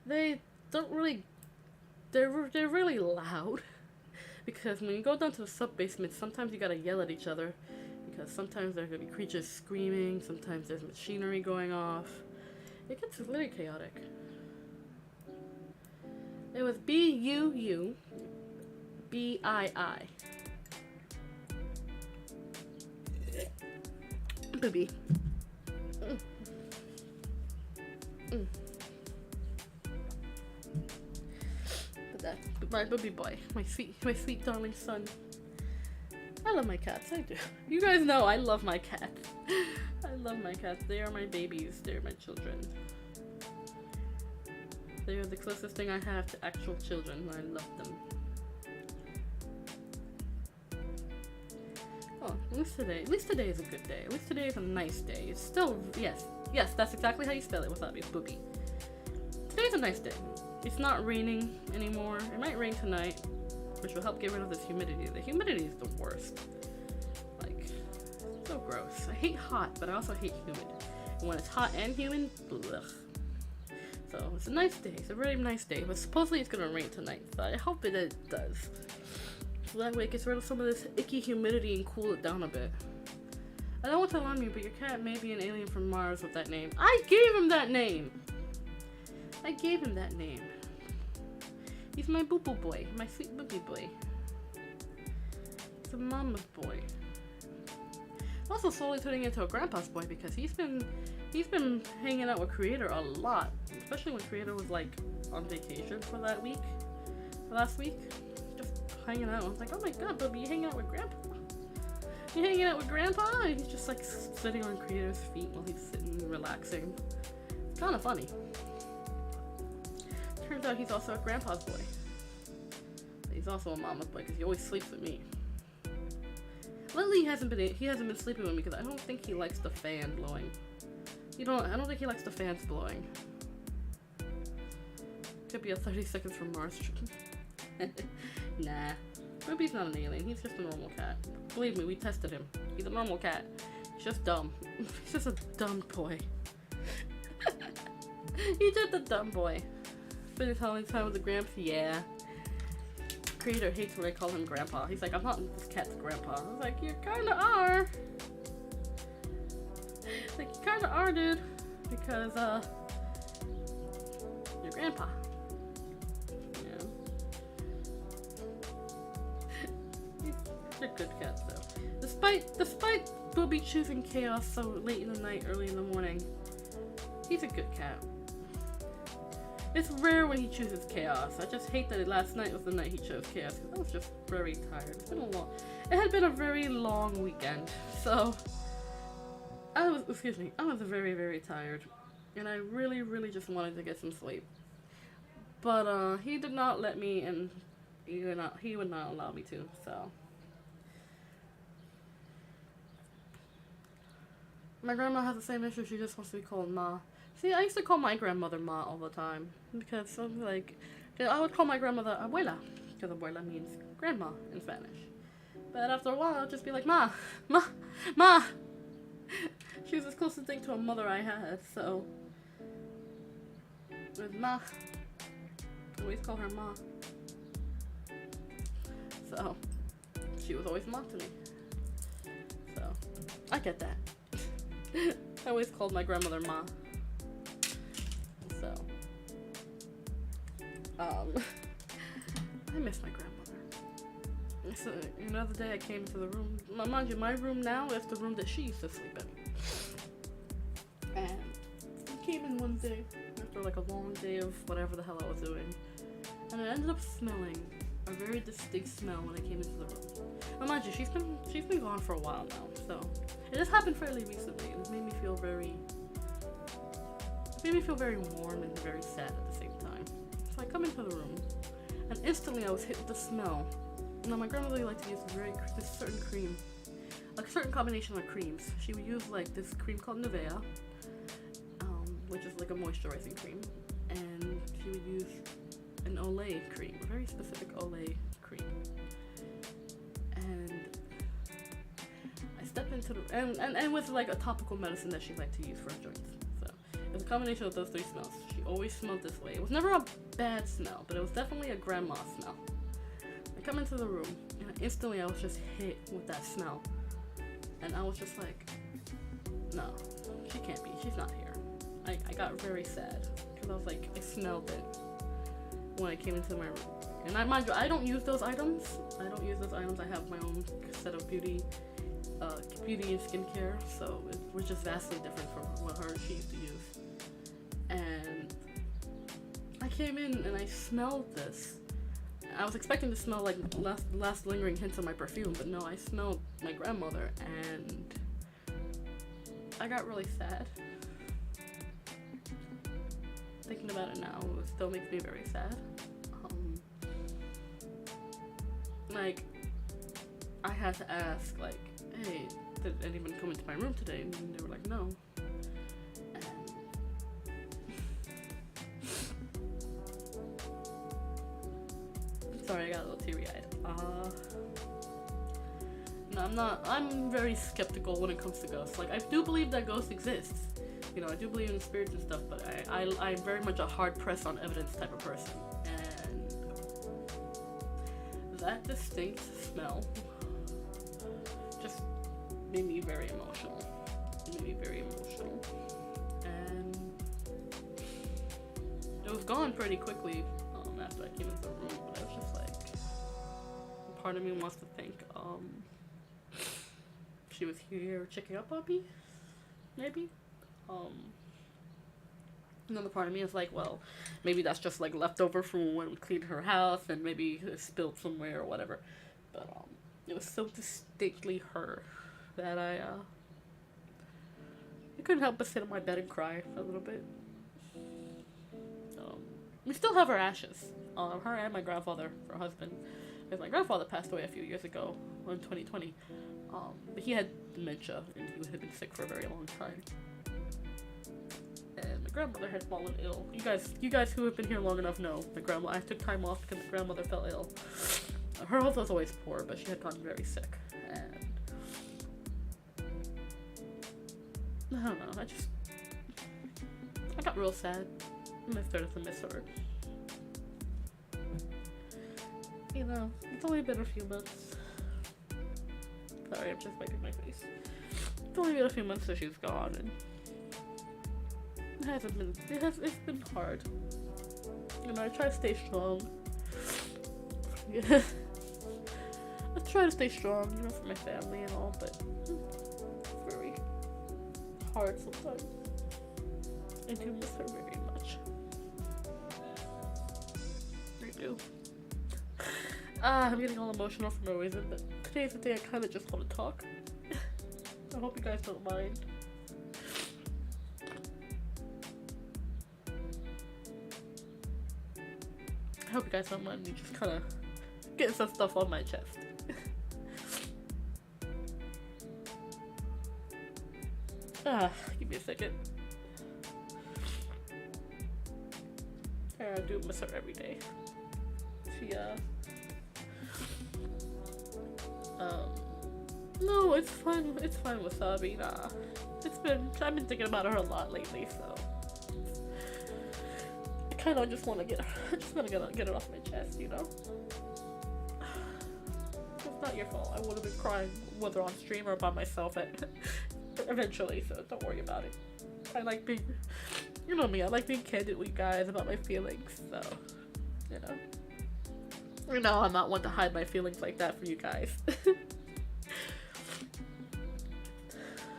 they don't really. They're really loud because when you go down to the sub-basement, sometimes you gotta yell at each other because sometimes there's gonna be creatures screaming. Sometimes there's machinery going off. It gets really chaotic. It was Buubii. Booby. But that's my Booby boy, my sweet darling son. I love my cats. I do. You guys know I love my cats. I love my cats. They are my babies. They're my children. They are the closest thing I have to actual children, and I love them. Oh, at least today is a good day. At least today is a nice day. It's still, yes, that's exactly how you spell it without being spoopy. Today's a nice day. It's not raining anymore. It might rain tonight, which will help get rid of this humidity. The humidity is the worst. Like, so gross. I hate hot, but I also hate humid. And when it's hot and humid, blech. So it's a nice day. It's a very nice day. But supposedly it's gonna rain tonight, so I hope it does. So that way it gets rid of some of this icky humidity and cool it down a bit. I don't want to alarm you, but your cat may be an alien from Mars with that name. I gave him that name! He's my boo-boo boy. My sweet boo-boo boy. He's a mama's boy. Also slowly turning into a grandpa's boy because he's been hanging out with Creator a lot. Especially when Creator was like on vacation for last week. Hanging out. I was like, oh my god, Bubby, you hanging out with Grandpa? You hanging out with Grandpa? And he's just like sitting on Creator's feet while he's sitting relaxing. It's kind of funny. Turns out he's also a grandpa's boy. But he's also a mama's boy because he always sleeps with me. Lately he hasn't been sleeping with me because I don't think he likes the fan blowing. I don't think he likes the fans blowing. Could be a 30 seconds from Mars. Nah. Ruby's not an alien. He's just a normal cat. Believe me, we tested him. He's a normal cat. He's just dumb. He's just a dumb boy. He's just a dumb boy. Spending time with the Gramps? Yeah. Creator hates when I call him Grandpa. He's like, I'm not this cat's grandpa. I was like, you kinda are. Like, you kinda are, dude. Because, you're Grandpa. They're good cats though. Despite Booby choosing chaos so late in the night, early in the morning, he's a good cat. It's rare when he chooses chaos. I just hate that last night was the night he chose chaos because I was just very tired. It had been a very long weekend, so I was very, very tired, and I really, really just wanted to get some sleep. But he did not let me, and he would not allow me to. So. My grandma has the same issue, she just wants to be called Ma. See, I used to call my grandmother Ma all the time, because something like, I would call my grandmother Abuela, because Abuela means grandma in Spanish. But after a while, I'd just be like, Ma, Ma, Ma! She was the closest thing to a mother I had, so. With Ma. I always call her Ma. So, she was always Ma to me. So, I get that. I always called my grandmother Ma. So, I miss my grandmother. So, another day I came into the room. Mind you, my room now is the room that she used to sleep in. And I came in one day after like a long day of whatever the hell I was doing. And it ended up smelling a very distinct smell when I came into the room. Now mind you, she's been gone for a while now, so it just happened fairly recently, and it made me feel very warm and very sad at the same time. So I come into the room, and instantly I was hit with the smell. Now my grandmother liked to use this certain cream, a certain combination of creams. She would use like this cream called Nivea, which is like a moisturizing cream, and she would use an Olay cream, a very specific Olay cream. And I stepped into the and with like a topical medicine that she liked to use for her joints. So it was a combination of those three smells. She always smelled this way. It was never a bad smell, but it was definitely a grandma smell. I come into the room and instantly I was just hit with that smell. And I was just like, no, she can't be. She's not here. I got very sad because I was like, I smelled it when I came into my room. And mind you, I don't use those items. I have my own set of beauty and skincare, so it was just vastly different from what she used to use. And I came in and I smelled this. I was expecting to smell like last lingering hints of my perfume, but no, I smelled my grandmother, and I got really sad. thinking about it now, it still makes me very sad. Like, I had to ask, like, hey, did anyone come into my room today? And they were like, no. And sorry, I got a little teary-eyed. No, I'm very skeptical when it comes to ghosts. Like, I do believe that ghosts exist. You know, I do believe in spirits and stuff, but I'm very much a hard press on evidence type of person. And that distinct smell just made me very emotional. It made me very emotional. And it was gone pretty quickly after I came into the room, but I was just like, part of me wants to think, she was here checking up on me, maybe? Another part of me is like, well, maybe that's just like leftover from when we cleaned her house and maybe it spilled somewhere or whatever. But it was so distinctly her that I couldn't help but sit on my bed and cry a little bit. We still have her ashes. Her and my grandfather, her husband. Because my grandfather passed away a few years ago, in 2020. But he had dementia and he had been sick for a very long time. And my grandmother had fallen ill. You guys who have been here long enough know I took time off because my grandmother fell ill. Her health was always poor, but she had gotten very sick. And I don't know, I got real sad. And I started to miss her. You know, it's only been a few months. Sorry, I'm just wiping my face. It's only been a few months since she's gone, and it's been hard. You know, I try to stay strong. Yeah. I try to stay strong, you know, for my family and all, but it's very hard sometimes. I do miss her very much. I do. I'm getting all emotional for no reason, but today's the day I kind of just want to talk. I hope you guys don't mind. I hope you guys don't mind me just kind of getting some stuff on my chest. Give me a second. I do miss her every day. No, it's fine. It's fine, Wasabi. Nah, I've been thinking about her a lot lately, so I kind of just want to get it off my chest, you know. It's not your fault. I would have been crying whether on stream or by myself eventually, so don't worry about it. I like being, you know me. I like being candid with you guys about my feelings, so you know. You know, I'm not one to hide my feelings like that for you guys.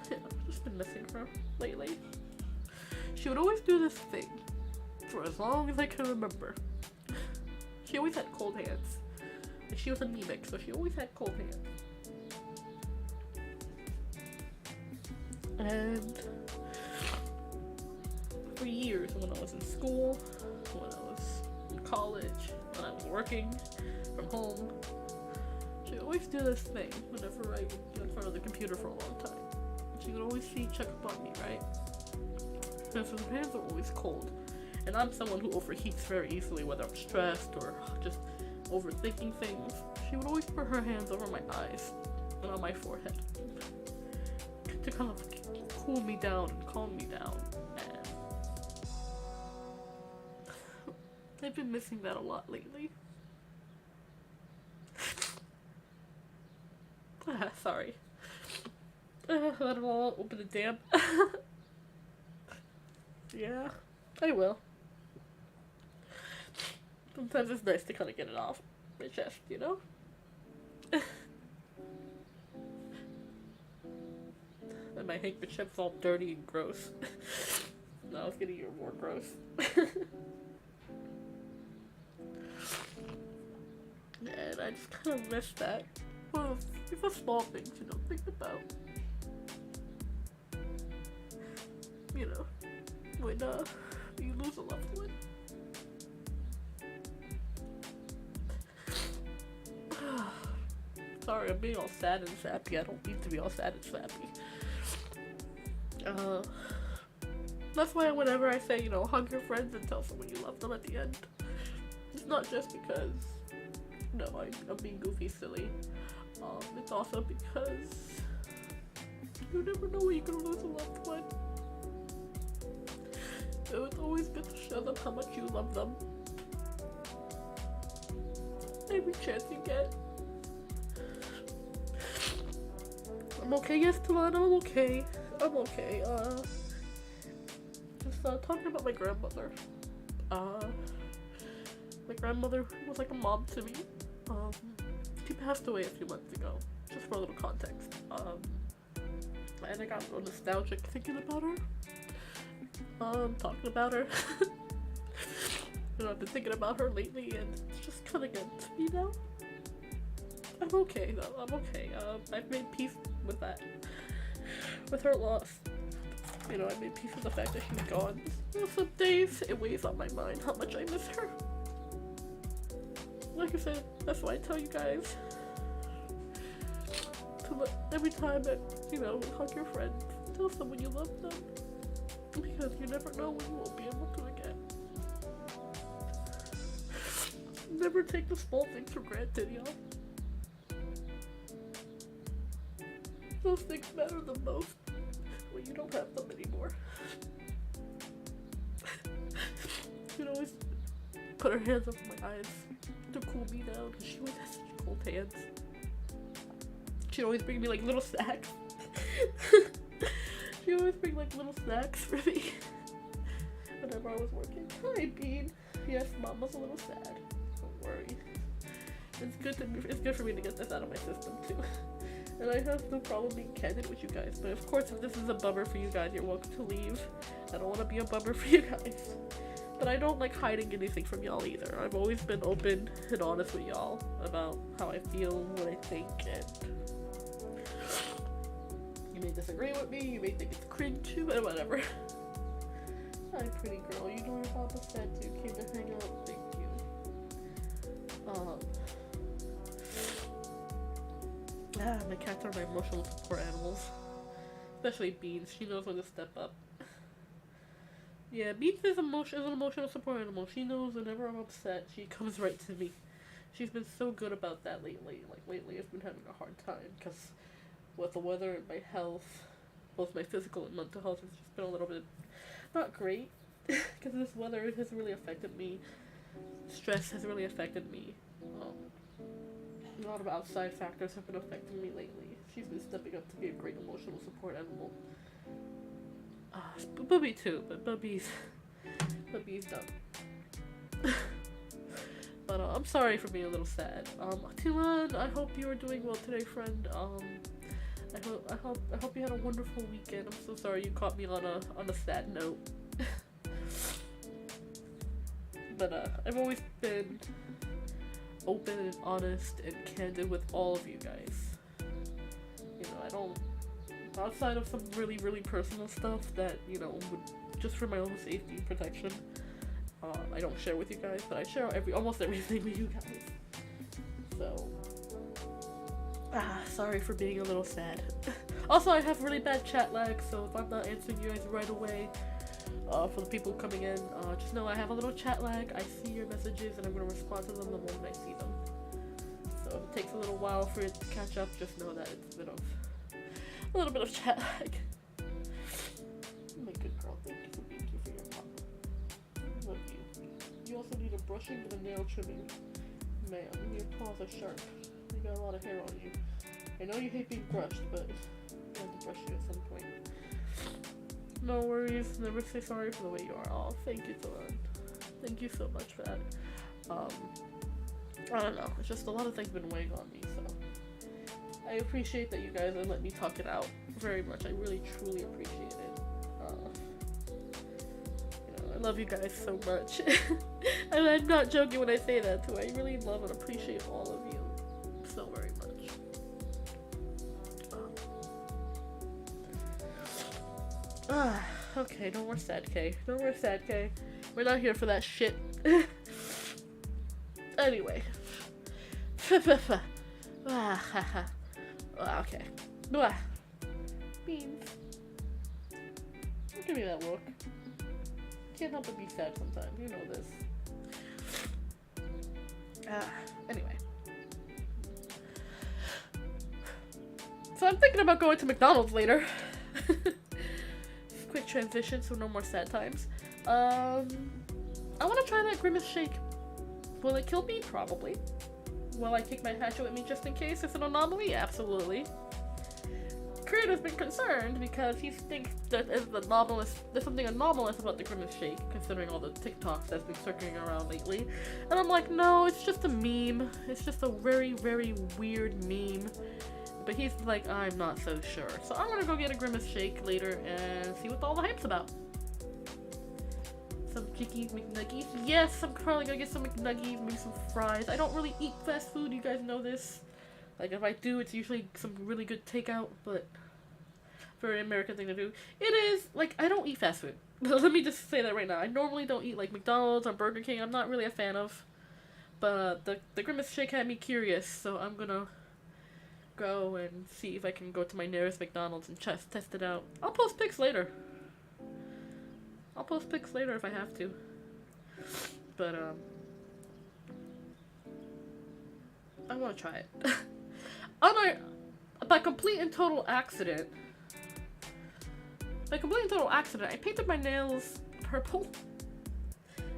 Yeah, I've just been missing her lately. She would always do this thing for as long as I can remember. She always had cold hands. And she was anemic, so she always had cold hands. And for years, when I was in school, when I was in college, when I was working from home, she would always do this thing whenever I would be in front of the computer for a long time. She would always check up on me, right? And so her hands are always cold. And I'm someone who overheats very easily, whether I'm stressed or just overthinking things. She would always put her hands over my eyes and on my forehead to kind of cool me down and calm me down. And I've been missing that a lot lately. Sorry. I don't want to open the dam. Yeah, I will. Sometimes it's nice to kind of get it off my chest, you know? And my handkerchief's all dirty and gross. Now it's getting even more gross. And I just kind of miss that. Well, it's a small things you don't think about. You know, when when you lose a loved one. Sorry, I'm being all sad and sappy. I don't mean to be all sad and sappy. That's why whenever I say, you know, hug your friends and tell someone you love them at the end, it's not just because, no, I'm being goofy silly. It's also because you never know when you're gonna lose a loved one. So it's always good to show them how much you love them. Every chance you get. I'm okay, yes, Talana, I'm okay. I'm okay. Just talking about my grandmother. My grandmother was like a mom to me. She passed away a few months ago, just for a little context. And I got a little nostalgic thinking about her. Talking about her. You know, I've been thinking about her lately, and it's just kind of getting to me now. I'm okay though, I'm okay. I've made peace with that. With her loss. You know, I made peace with the fact that she's gone. You know, some days it weighs on my mind how much I miss her. Like I said, that's why I tell you guys to every time that, you know, hug your friend, tell someone you love them. Because you never know when you won't be able to again. Never take the small things for granted, y'all. Those things matter the most when you don't have them anymore. She'd always put her hands over my eyes to cool me down because she always has such cold hands. She'd always bring me like little snacks. She'd always bring like little snacks for me whenever I was working. Hi, Bean. Yes, Mom was a little sad. Don't worry. It's good for me to get this out of my system too. And I have no problem being candid with you guys, but of course if this is a bummer for you guys, you're welcome to leave. I don't want to be a bummer for you guys. But I don't like hiding anything from y'all either. I've always been open and honest with y'all about how I feel, what I think, and you may disagree with me, you may think it's cringe, but whatever. Hi, pretty girl. You know your papa said you came to hang out. Thank you. My cats are my emotional support animals. Especially Beans. She knows when to step up. Yeah, Beans is an emotional support animal. She knows whenever I'm upset, she comes right to me. She's been so good about that lately. Like, lately I've been having a hard time because with the weather and my health, both my physical and mental health has just been a little bit not great. Because this weather has really affected me. Stress has really affected me. A lot of outside factors have been affecting me lately. She's been stepping up to be a great emotional support animal. Bubby too, but Bubby's dumb. But I'm sorry for being a little sad. Tilan, I hope you are doing well today, friend. I hope you had a wonderful weekend. I'm so sorry you caught me on a sad note. But I've always been open and honest and candid with all of you guys. You know, I don't, outside of some really, really personal stuff that, you know, would just for my own safety and protection, I don't share with you guys, but I share almost everything with you guys. So, sorry for being a little sad. Also, I have really bad chat lag, so if I'm not answering you guys right away, for the people coming in, just know I have a little chat lag. I see your messages and I'm going to respond to them the moment I see them. So if it takes a little while for it to catch up, just know that it's a little bit of chat lag. My good girl, thank you for being here for your mom. Love you. You also need a brushing and a nail trimming. Ma'am, your claws are sharp. You got a lot of hair on you. I know you hate being brushed, but I have to brush you at some point. No worries, never say sorry for the way you are. Oh, thank you, Dylan. Thank you so much for that. I don't know, it's just a lot of things been weighing on me, so I appreciate that you guys let me talk it out very much. I really, truly appreciate it. You know, I love you guys so much. And I'm not joking when I say that, too. I really love and appreciate all of you so very much. Okay, no more sad K. No more sad K. We're not here for that shit. Anyway. Okay. Beans. Don't give me that look. Can't help but be sad sometimes. You know this. Anyway. So I'm thinking about going to McDonald's later. Quick transition, so no more sad times. I want to try that Grimace shake. Will it kill me? Probably. Will I take my hatchet with me just in case it's an anomaly? Absolutely. Creator's been concerned because he thinks that there's something anomalous about the Grimace shake, considering all the TikToks that's been circulating around lately. And I'm like, no, it's just a meme. It's just a very, very weird meme. But he's like, I'm not so sure. So I'm gonna go get a Grimace shake later and see what all the hype's about. Some cheeky McNuggies. Yes, I'm probably gonna get some McNuggies, maybe some fries. I don't really eat fast food, you guys know this. Like, if I do, it's usually some really good takeout, but very American thing to do. It is, like, I don't eat fast food. Let me just say that right now. I normally don't eat, like, McDonald's or Burger King. I'm not really a fan of. But the Grimace shake had me curious, so I'm gonna go and see if I can go to my nearest McDonald's and test it out. I'll post pics later. I'll post pics later if I have to. But, I want to try it. By complete and total accident, I painted my nails purple.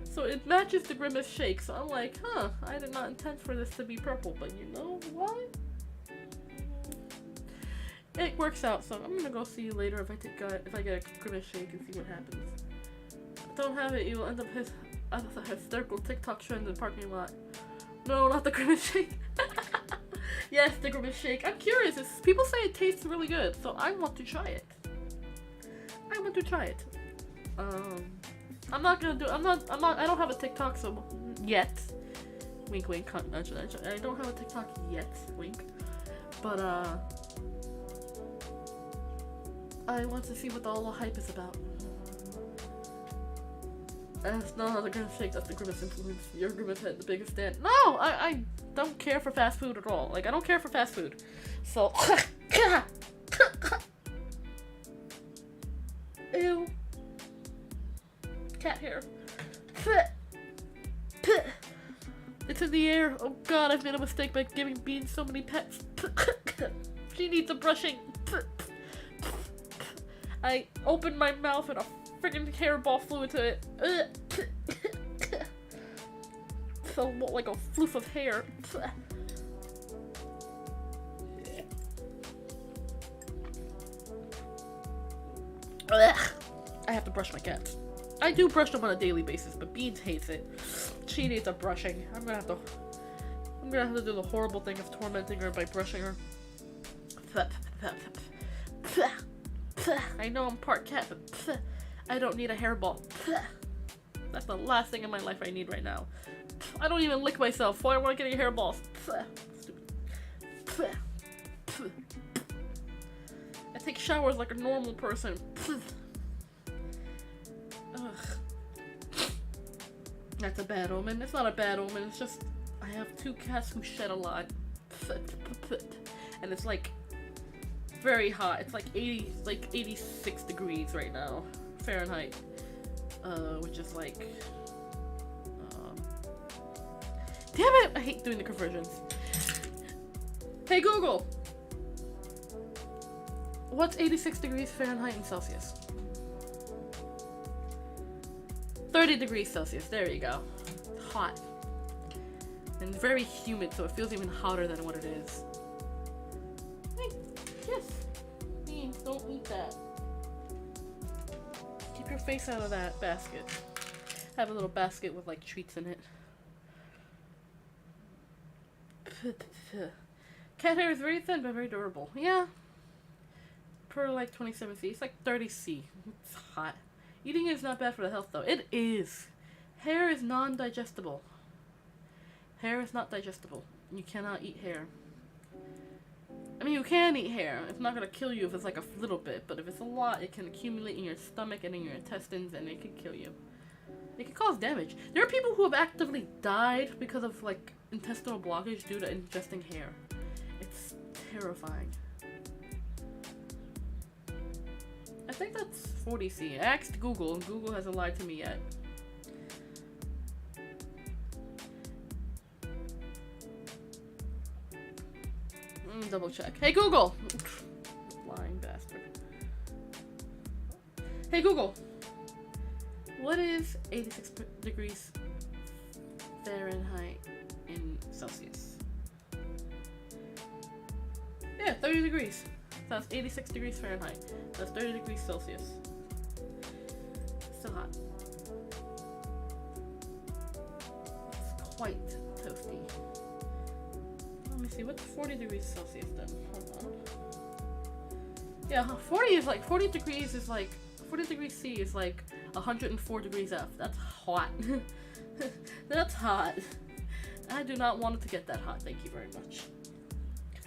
So it matches the Grimace shake. So I'm like, huh, I did not intend for this to be purple, but you know what? It works out, so I'm gonna go see you later if I get a Grimace shake and see what happens. Don't have it, you will end up as a hysterical TikTok trend in the parking lot. No, not the Grimace shake. Yes, the Grimace shake. I'm curious. People say it tastes really good, so I want to try it. I don't have a TikTok, so yet. Wink, wink, nudge, nudge. I don't have a TikTok yet. Wink. But I want to see what all the hype is about. That's not how the Grimace shake, that's the Grimace influence. Your Grimace had the biggest stand. No! I don't care for fast food at all. Like, I don't care for fast food. So, ew. Cat hair. It's in the air. Oh god, I've made a mistake by giving Bean so many pets. She needs a brushing. I opened my mouth and a freaking hairball flew into it. So like a floof of hair. I have to brush my cats. I do brush them on a daily basis, but Beans hates it. She needs a brushing. I'm gonna have to do the horrible thing of tormenting her by brushing her. I know I'm part cat, but I don't need a hairball. That's the last thing in my life I need right now. I don't even lick myself. Why am I getting hairballs? Stupid. I take showers like a normal person. Ugh. That's a bad omen. It's not a bad omen. It's just I have two cats who shed a lot. And it's like very hot. It's like 86 degrees right now, Fahrenheit, which is like, damn it! I hate doing the conversions. Hey Google, what's 86 degrees Fahrenheit in Celsius? 30 degrees Celsius. There you go. It's hot and very humid, so it feels even hotter than what it is. Yes. Beans, don't eat that. Keep your face out of that basket. Have a little basket with like treats in it. Cat hair is very thin but very durable. Yeah. Per like 27C. It's like 30C. It's hot. Eating it is not bad for the health though. It is. Hair is non-digestible. Hair is not digestible. You cannot eat hair. I mean, you can eat hair. It's not gonna kill you if it's like a little bit, but if it's a lot, it can accumulate in your stomach and in your intestines, and it can kill you. It can cause damage. There are people who have actively died because of like intestinal blockage due to ingesting hair. It's terrifying. I think that's 40C. I asked Google, and Google hasn't lied to me yet. Double check. Hey Google! Lying bastard. Hey Google! What is 86 degrees Fahrenheit in Celsius? Yeah, 30 degrees. That's 86 degrees Fahrenheit. That's 30 degrees Celsius. Still hot. It's quite toasty. Let me see, what's 40 degrees Celsius then? Hold on. Yeah, 40 degrees is like, 40 degrees C is like 104 degrees F. That's hot. That's hot. I do not want it to get that hot, thank you very much.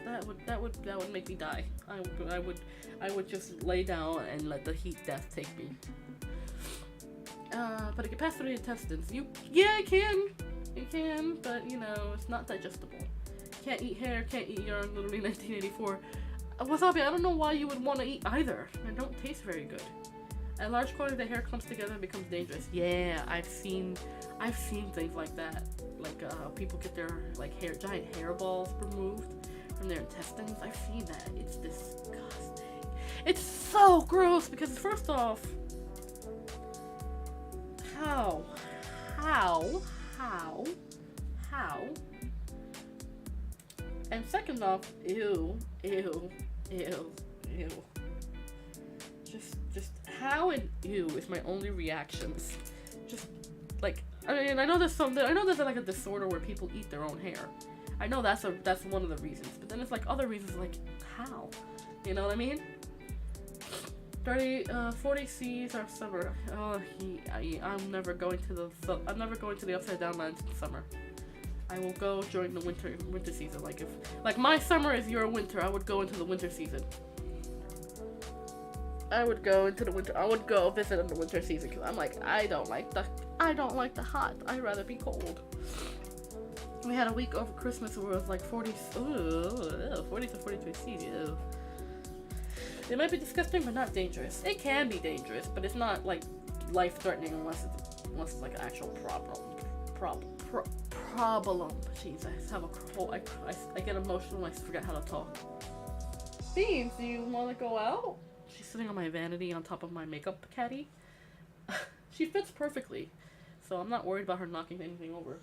That would make me die. I would just lay down and let the heat death take me. But it can pass through the intestines. Yeah, it can. It can, but you know, it's not digestible. Can't eat hair, can't eat urine, literally 1984. Wasabi, I don't know why you would want to eat either. They don't taste very good. A large quantity of the hair clumps together and becomes dangerous. Yeah, I've seen things like that. Like people get their like giant hairballs removed from their intestines. I've seen that. It's disgusting. It's so gross because first off, how? And second off, ew. Just how and ew is my only reactions. Just like, I mean, I know there's like a disorder where people eat their own hair. I know that's one of the reasons, but then it's like other reasons like how, you know what I mean? 40 C's are summer. Oh, I'm never going to the upside down lands in summer. I will go during the winter season. Like my summer is your winter, I would go into the winter season. I would go visit in the winter season because I'm like, I don't like the hot. I'd rather be cold. We had a week over Christmas where it was like 40 to 42 C's. Ew. It might be disgusting, but not dangerous. It can be dangerous, but it's not like life-threatening unless it's like an actual problem. Jeez, I have a cold. I get emotional and I forget how to talk. Beans, do you want to go out? She's sitting on my vanity on top of my makeup caddy. She fits perfectly, so I'm not worried about her knocking anything over.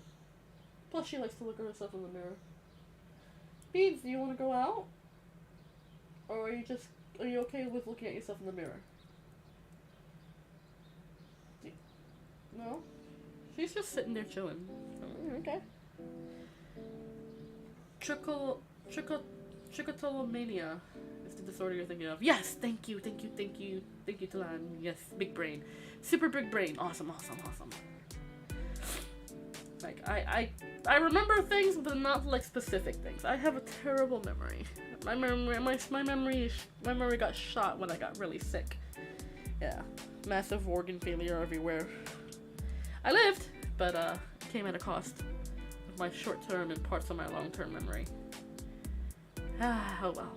Plus, she likes to look at herself in the mirror. Beans, do you want to go out? Or are you okay with looking at yourself in the mirror? No? She's just sitting there chilling. Okay. Trichotillomania is the disorder you're thinking of. Yes! Thank you, Talan. Yes, big brain. Super big brain. Awesome. Like, I remember things, but not like specific things. I have a terrible memory. My memory got shot when I got really sick. Yeah. Massive organ failure everywhere. I lived, but it came at a cost of my short-term and parts of my long-term memory. Oh well.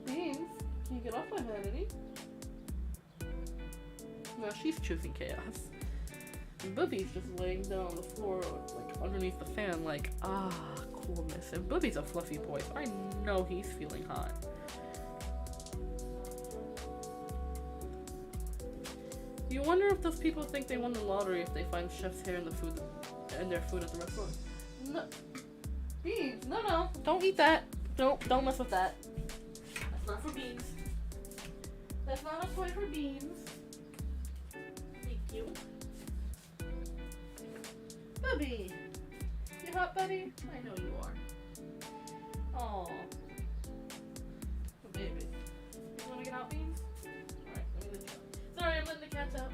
Beans, can you get off my vanity? No, she's choosing chaos. And Booby's just laying down on the floor, like underneath the fan, like, coolness. And Booby's a fluffy boy, so I know he's feeling hot. You wonder if those people think they won the lottery if they find chef's hair in their food at the restaurant. No, Beans, no, don't eat that. Don't mess with that. That's not for Beans. That's not a toy for Beans. Thank you. Bubby, you hot, buddy? I know you are. Aww. Oh, baby. You want to get out, Beans? Alright, let me let you out. Sorry, I'm letting the cats out.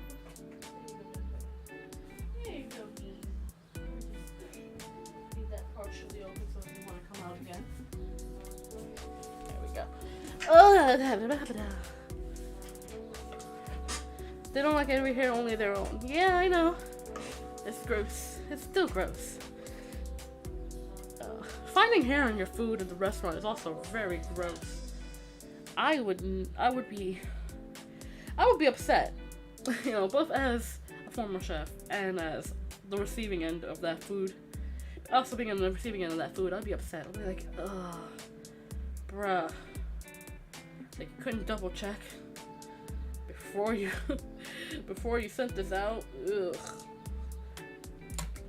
There you go, Beans. Leave that partially open They don't like every hair, only their own. Yeah, I know. It's gross. It's still gross. Finding hair on your food at the restaurant is also very gross. I would be upset. You know, both as a former chef and as the receiving end of that food. Also being on the receiving end of that food, I'd be upset. I'd be like, ugh, bruh. Like, you couldn't double check before you sent this out. Ugh.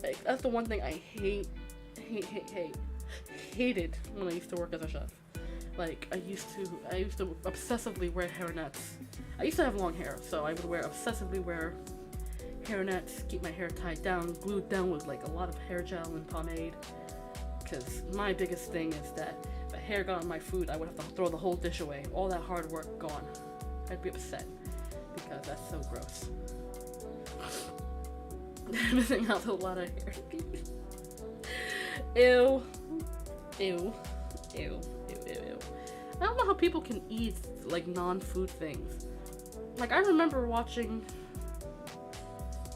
Like, that's the one thing I hated when I used to work as a chef. Like, I used to obsessively wear hairnets. I used to have long hair, so I would obsessively wear hairnets, keep my hair tied down, glued down with like a lot of hair gel and pomade. Because my biggest thing is that if a hair got on my food, I would have to throw the whole dish away. All that hard work gone. I'd be upset because that's so gross. Missing out a lot of hair. Ew. Ew. Ew. Ew. Ew. Ew. I don't know how people can eat like non-food things. Like, I remember watching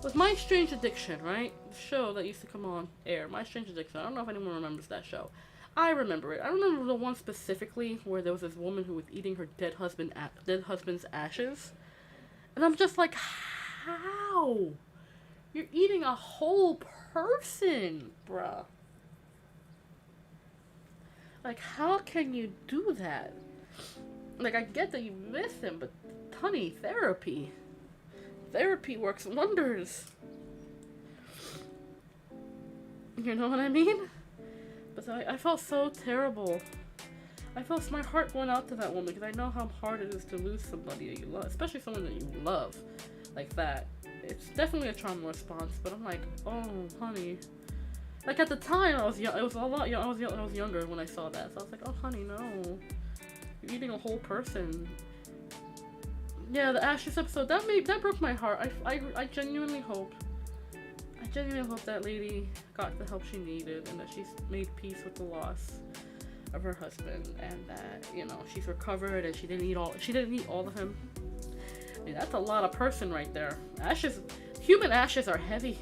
with My Strange Addiction, right? The show that used to come on air. My Strange Addiction. I don't know if anyone remembers that show. I remember it. I remember the one specifically where there was this woman who was eating her dead husband's ashes. And I'm just like, how? You're eating a whole person, bruh. Like, how can you do that? Like, I get that you miss him, but honey, therapy works wonders. You know what I mean? But I felt so terrible. I felt my heart going out to that woman because I know how hard it is to lose somebody that you love, especially someone that you love like that. It's definitely a trauma response, but I'm like, oh, honey. Like, at the time, I was young. It was a lot young. I was younger when I saw that, so I was like, oh, honey, no. You're eating a whole person. Yeah, the Ashes episode, that broke my heart. I genuinely hope that lady got the help she needed and that she's made peace with the loss of her husband and that, you know, she's recovered and she didn't eat all of him. I mean, that's a lot of person right there. Human ashes are heavy.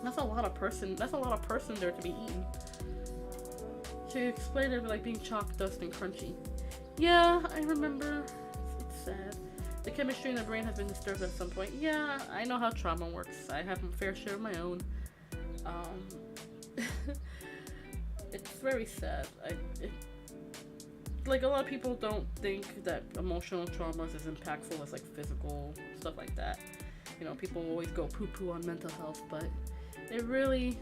That's a lot of person there to be eaten. She explained it like being chalk dust and crunchy. Yeah, I remember. It's sad. The chemistry in the brain has been disturbed at some point. Yeah, I know how trauma works. I have a fair share of my own. It's very sad. Like, a lot of people don't think that emotional trauma is as impactful as like physical stuff like that. You know, people always go poo-poo on mental health, but it really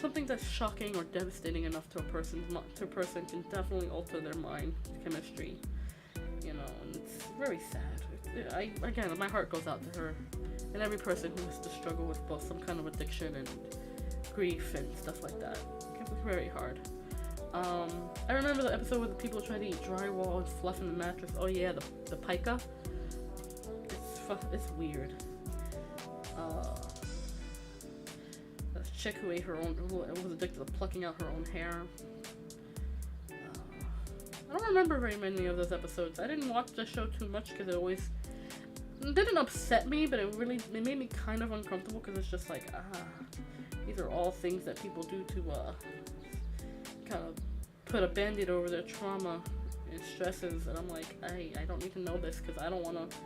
something that's shocking or devastating enough to a person can definitely alter their mind chemistry, you know, and it's very sad. Again, my heart goes out to her and every person who has to struggle with both some kind of addiction and grief and stuff like that. It's very hard. I remember the episode where the people trying to eat drywall and fluffing the mattress. Oh yeah, the pica. It's weird. Chick who was addicted to plucking out her own hair. I don't remember very many of those episodes. I didn't watch the show too much because it didn't upset me, but it made me kind of uncomfortable because it's just like, these are all things that people do to kind of put a band-aid over their trauma and stresses, and I'm like, I don't need to know this because I don't want to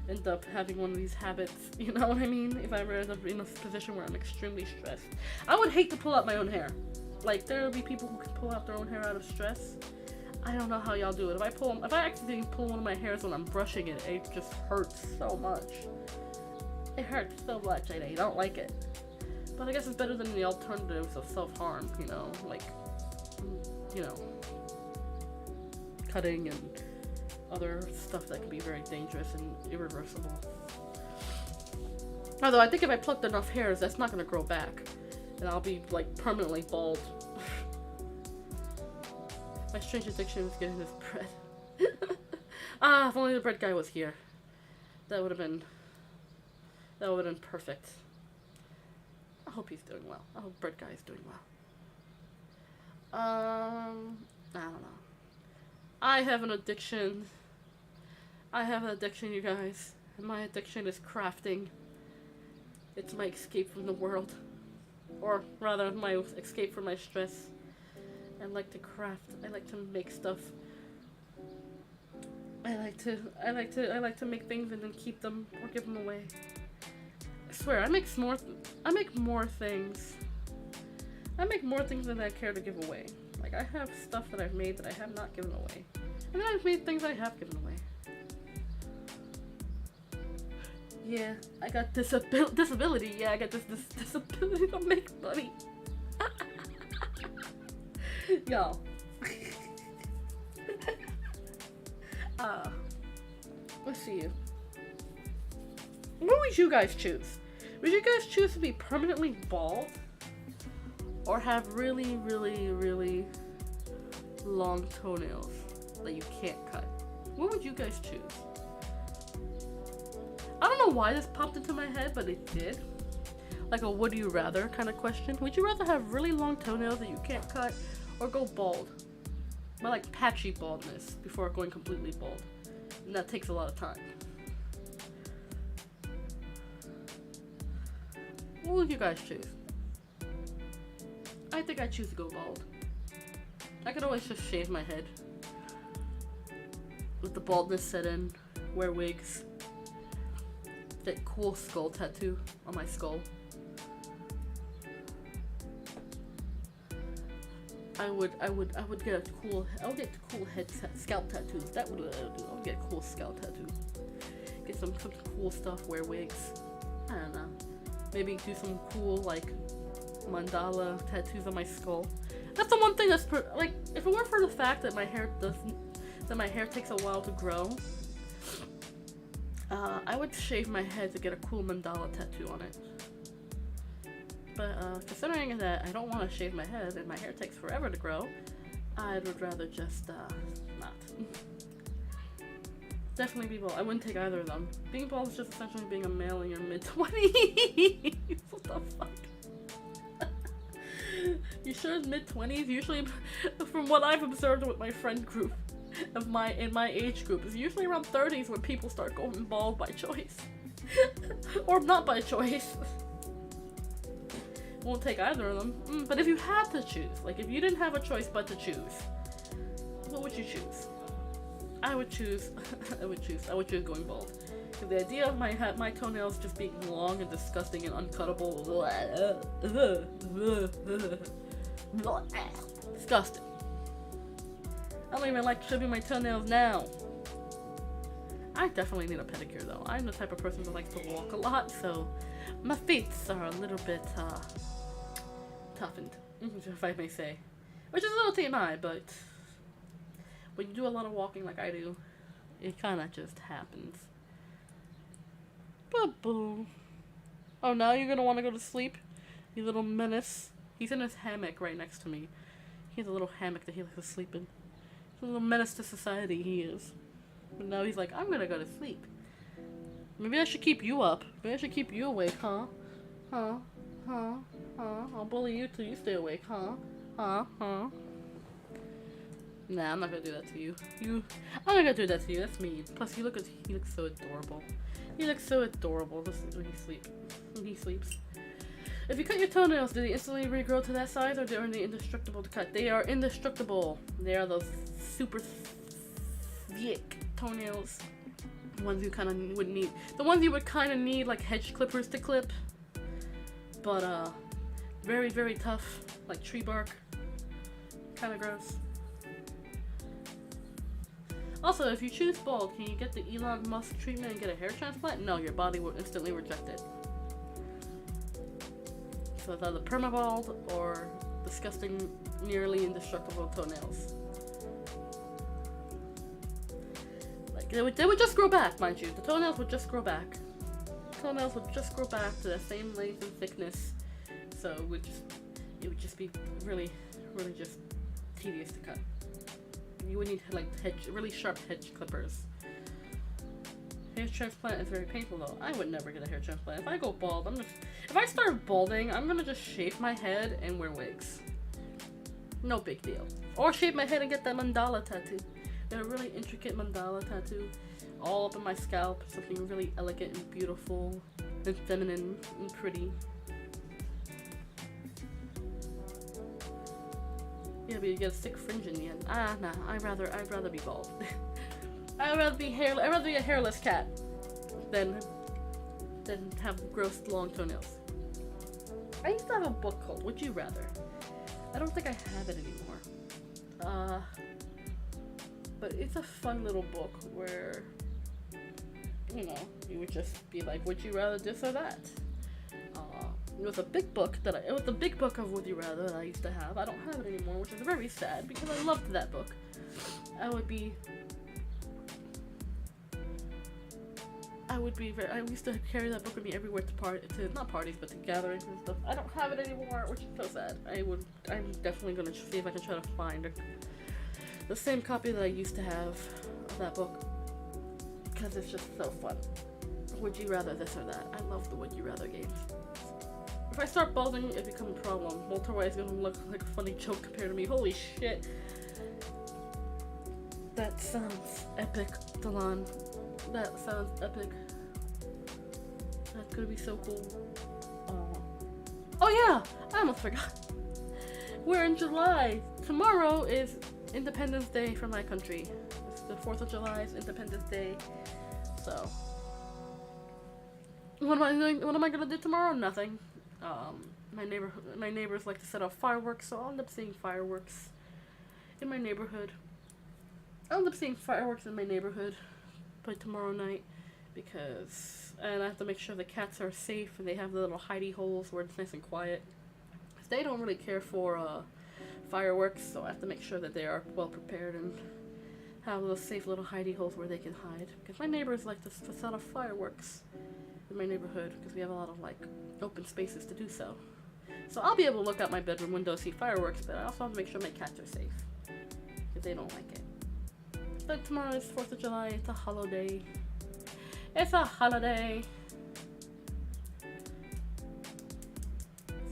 end up having one of these habits, you know what I mean? If I ever end up in a position where I'm extremely stressed. I would hate to pull out my own hair. Like, there will be people who can pull out their own hair out of stress. I don't know how y'all do it. If I accidentally pull one of my hairs when I'm brushing it, it just hurts so much. It hurts so much, I don't like it. But I guess it's better than the alternatives of self-harm, you know? Like, you know, cutting and other stuff that can be very dangerous and irreversible. Although I think if I plucked enough hairs, that's not going to grow back. And I'll be, like, permanently bald. My strange addiction is getting this bread. If only the bread guy was here. That would have been perfect. I hope he's doing well. I hope bread guy is doing well. I have an addiction. I have an addiction, you guys. And my addiction is crafting. It's my escape from the world. Or rather, my escape from my stress. I like to craft. I like to make stuff. I like to make things and then keep them or give them away. I swear, I make more things. I make more things than I care to give away. Like, I have stuff that I've made that I have not given away. And then I've made things I have given away. Yeah, I got disability. Yeah, I got this disability to make money. Y'all. Let's see. What would you guys choose? Would you guys choose to be permanently bald? Or have really, really, really long toenails that you can't cut? What would you guys choose? I don't know why this popped into my head, but it did. Like a would you rather kind of question. Would you rather have really long toenails that you can't cut or go bald? But like patchy baldness before going completely bald. And that takes a lot of time. What would you guys choose? I think I choose to go bald. I could always just shave my head. With the baldness set in. Wear wigs. That cool skull tattoo on my skull. I would get cool scalp tattoos. That would do. I would get a cool scalp tattoo. Get some cool stuff. Wear wigs. I don't know. Maybe do some cool like mandala tattoos on my skull. That's the one thing that's like. If it weren't for the fact that my hair takes a while to grow, I would shave my head to get a cool mandala tattoo on it. But considering that I don't want to shave my head and my hair takes forever to grow, I would rather just not. Definitely be bald. I wouldn't take either of them. Being bald is just essentially being a male in your mid-20s. What the fuck? You sure it's mid-20s? Usually, from what I've observed with my friend group, in my age group, is usually around 30s when people start going bald by choice. Or not by choice. Won't take either of them. But if you had to choose, like if you didn't have a choice but to choose, what would you choose? I would choose going bald. Because the idea of my toenails just being long and disgusting and uncuttable, disgusting. I don't even like shaving my toenails now. I definitely need a pedicure though. I'm the type of person that likes to walk a lot, so my feet are a little bit toughened, if I may say. Which is a little TMI, but when you do a lot of walking like I do, it kind of just happens. Ba-boom. Oh, now you're gonna want to go to sleep? You little menace. He's in his hammock right next to me. He has a little hammock that he likes to sleep in. He's a little menace to society, he is. But now he's like, I'm gonna go to sleep. Maybe I should keep you up. Maybe I should keep you awake, huh? Huh? Huh? Huh? I'll bully you till you stay awake, huh? Huh? Huh? Nah, I'm not gonna do that to you. I'm not gonna do that to you. That's mean. Plus, he looks so adorable. He looks so adorable when he sleeps. If you cut your toenails, do they instantly regrow to that size, or are they indestructible to cut? They are indestructible. They are those super thick toenails. The ones you kind of would need. The ones you would kind of need like hedge clippers to clip. But very, very tough, like tree bark. Kind of gross. Also, if you choose bald, can you get the Elon Musk treatment and get a hair transplant? No, your body will instantly reject it. So it's either permabald or disgusting, nearly indestructible toenails. Like they would just grow back, mind you. The toenails would just grow back. The toenails would just grow back to the same length and thickness. So it would just be really, really just tedious to cut. You would need like really sharp hedge clippers. Hair transplant is very painful though. I would never get a hair transplant. If I go bald, if I start balding, I'm gonna just shave my head and wear wigs. No big deal. Or shave my head and get that mandala tattoo. Got a really intricate mandala tattoo all up in my scalp. Something really elegant and beautiful and feminine and pretty. Yeah, but you get a thick fringe in the end. Nah. I'd rather be bald. I'd rather be a hairless cat than have gross long toenails. I used to have a book called Would You Rather. I don't think I have it anymore. But it's a fun little book where, you know, you would just be like, would you rather this or that? It was a big book of Would You Rather that I used to have. I don't have it anymore, which is very sad because I loved that book. I used to carry that book with me everywhere to not parties, but to gatherings and stuff. I don't have it anymore, which is so sad. I'm definitely gonna see if I can try to find the same copy that I used to have of that book, because it's just so fun. Would you rather this or that? I love the Would You Rather games. If I start balding, it becomes a problem. Walter White is gonna look like a funny joke compared to me. Holy shit. That sounds epic, Delan. That sounds epic. That's gonna be so cool. Oh yeah! I almost forgot. We're in July. Tomorrow is Independence Day for my country. It's the 4th of July, it's Independence Day. So, what am I doing? What am I gonna do tomorrow? Nothing. My neighbors like to set off fireworks, so I'll end up seeing fireworks in my neighborhood. By tomorrow night, and I have to make sure the cats are safe and they have the little hidey holes where it's nice and quiet. They don't really care for fireworks, so I have to make sure that they are well prepared and have those safe little hidey holes where they can hide. Because my neighbors like to set off fireworks in my neighborhood because we have a lot of like open spaces to do so. So I'll be able to look out my bedroom window, see fireworks, but I also have to make sure my cats are safe because they don't like it. But tomorrow is 4th of July. It's a holiday. It's a holiday.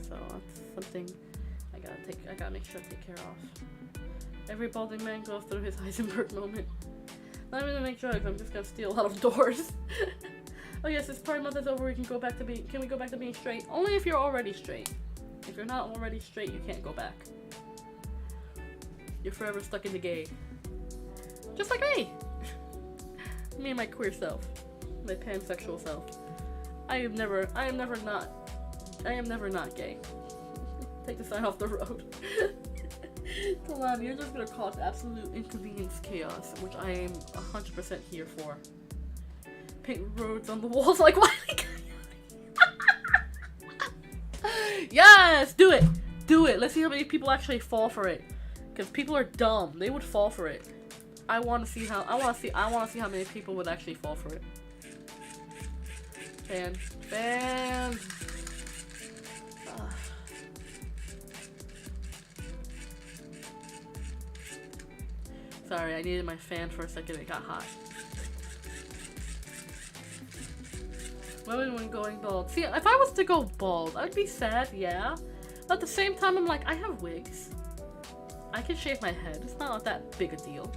So that's something I gotta make sure to take care of. Every balding man goes through his Heisenberg moment. Not even to make drugs, I'm just gonna steal out of doors. Oh yes, this Pride Month is over, can we go back to being straight? Only if you're already straight. If you're not already straight, you can't go back. You're forever stuck in the gay. Just like me! Me and my queer self. My pansexual self. I am never not gay. Take the sign off the road. Delan, you're just gonna cause absolute inconvenience chaos, which I am 100% here for. Paint roads on the walls like Wiley Yes! Do it! Do it! Let's see how many people actually fall for it. Because people are dumb. They would fall for it. I want to see how many people would actually fall for it. Fan. Sorry, I needed my fan for a second. It got hot. Women when going bald. See, if I was to go bald, I'd be sad, yeah. But at the same time, I'm like, I have wigs. I can shave my head. It's not that big a deal.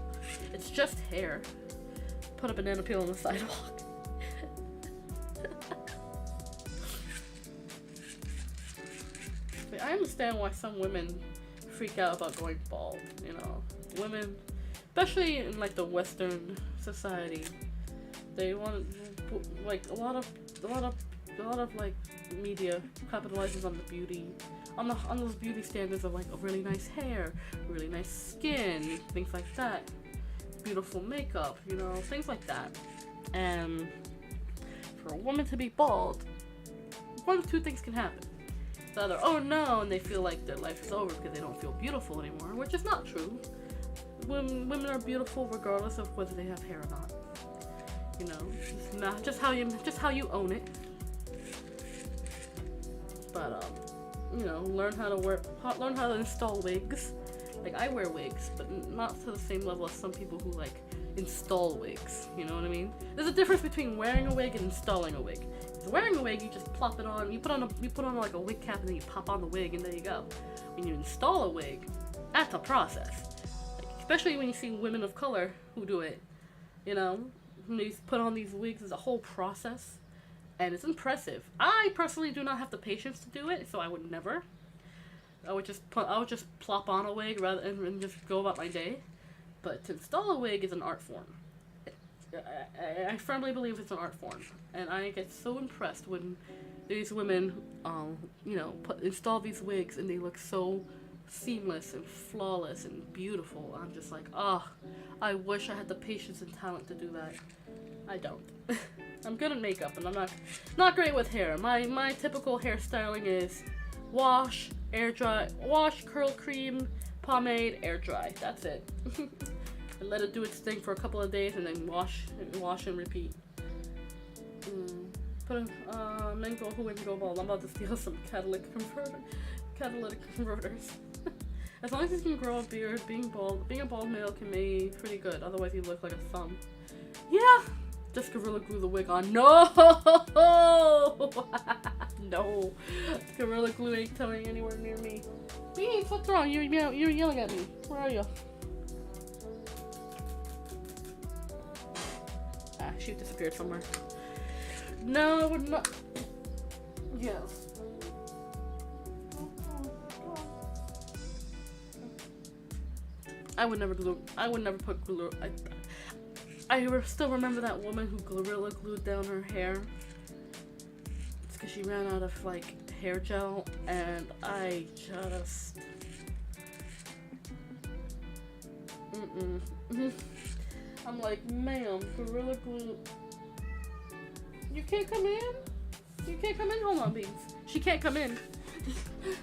It's just hair. Put a banana peel on the sidewalk. I understand why some women freak out about going bald, you know. Women, especially in like the Western society, they want like a lot of like media capitalizes on the beauty, on those beauty standards of like a really nice hair, really nice skin, things like that, beautiful makeup, you know, things like that. And for a woman to be bald, one of two things can happen. It's either, oh no, and they feel like their life is over because they don't feel beautiful anymore, which is not true. Women are beautiful regardless of whether they have hair or not. You know, it's not just how you own it. But you know, learn how to install wigs. Like I wear wigs, but not to the same level as some people who like install wigs. You know what I mean? There's a difference between wearing a wig and installing a wig. Wearing a wig, you just plop it on. You put on like a wig cap, and then you pop on the wig, and there you go. When you install a wig, that's a process. Like, especially when you see women of color who do it. You know, when they put on these wigs, it's a whole process, and it's impressive. I personally do not have the patience to do it, so I would never. I would just plop on a wig rather and just go about my day. But to install a wig is an art form. I firmly believe it's an art form, and I get so impressed when these women, you know, install these wigs and they look so seamless and flawless and beautiful. I'm just like, oh, I wish I had the patience and talent to do that. I don't. I'm good at makeup, and I'm not great with hair. My typical hairstyling is wash, air dry, wash, curl cream, pomade, air dry. That's it. And let it do its thing for a couple of days, and then wash and repeat. Put a mango who wouldn't go bald. I'm about to steal some catalytic converters. As long as you can grow a beard, being a bald male can be pretty good. Otherwise, you look like a thumb. Yeah, just Gorilla Glue the wig on. No, no, Gorilla Glue ain't coming anywhere near me. Beans, what's wrong? You're yelling at me. Where are you? Ah, she disappeared somewhere. No, I would not. Yes. I would never put glue. I still remember that woman who Gorilla Glued down her hair. It's because she ran out of like hair gel, and I just. I'm like, ma'am, Gorilla Glue. You can't come in? You can't come in? Hold on, Beans. She can't come in.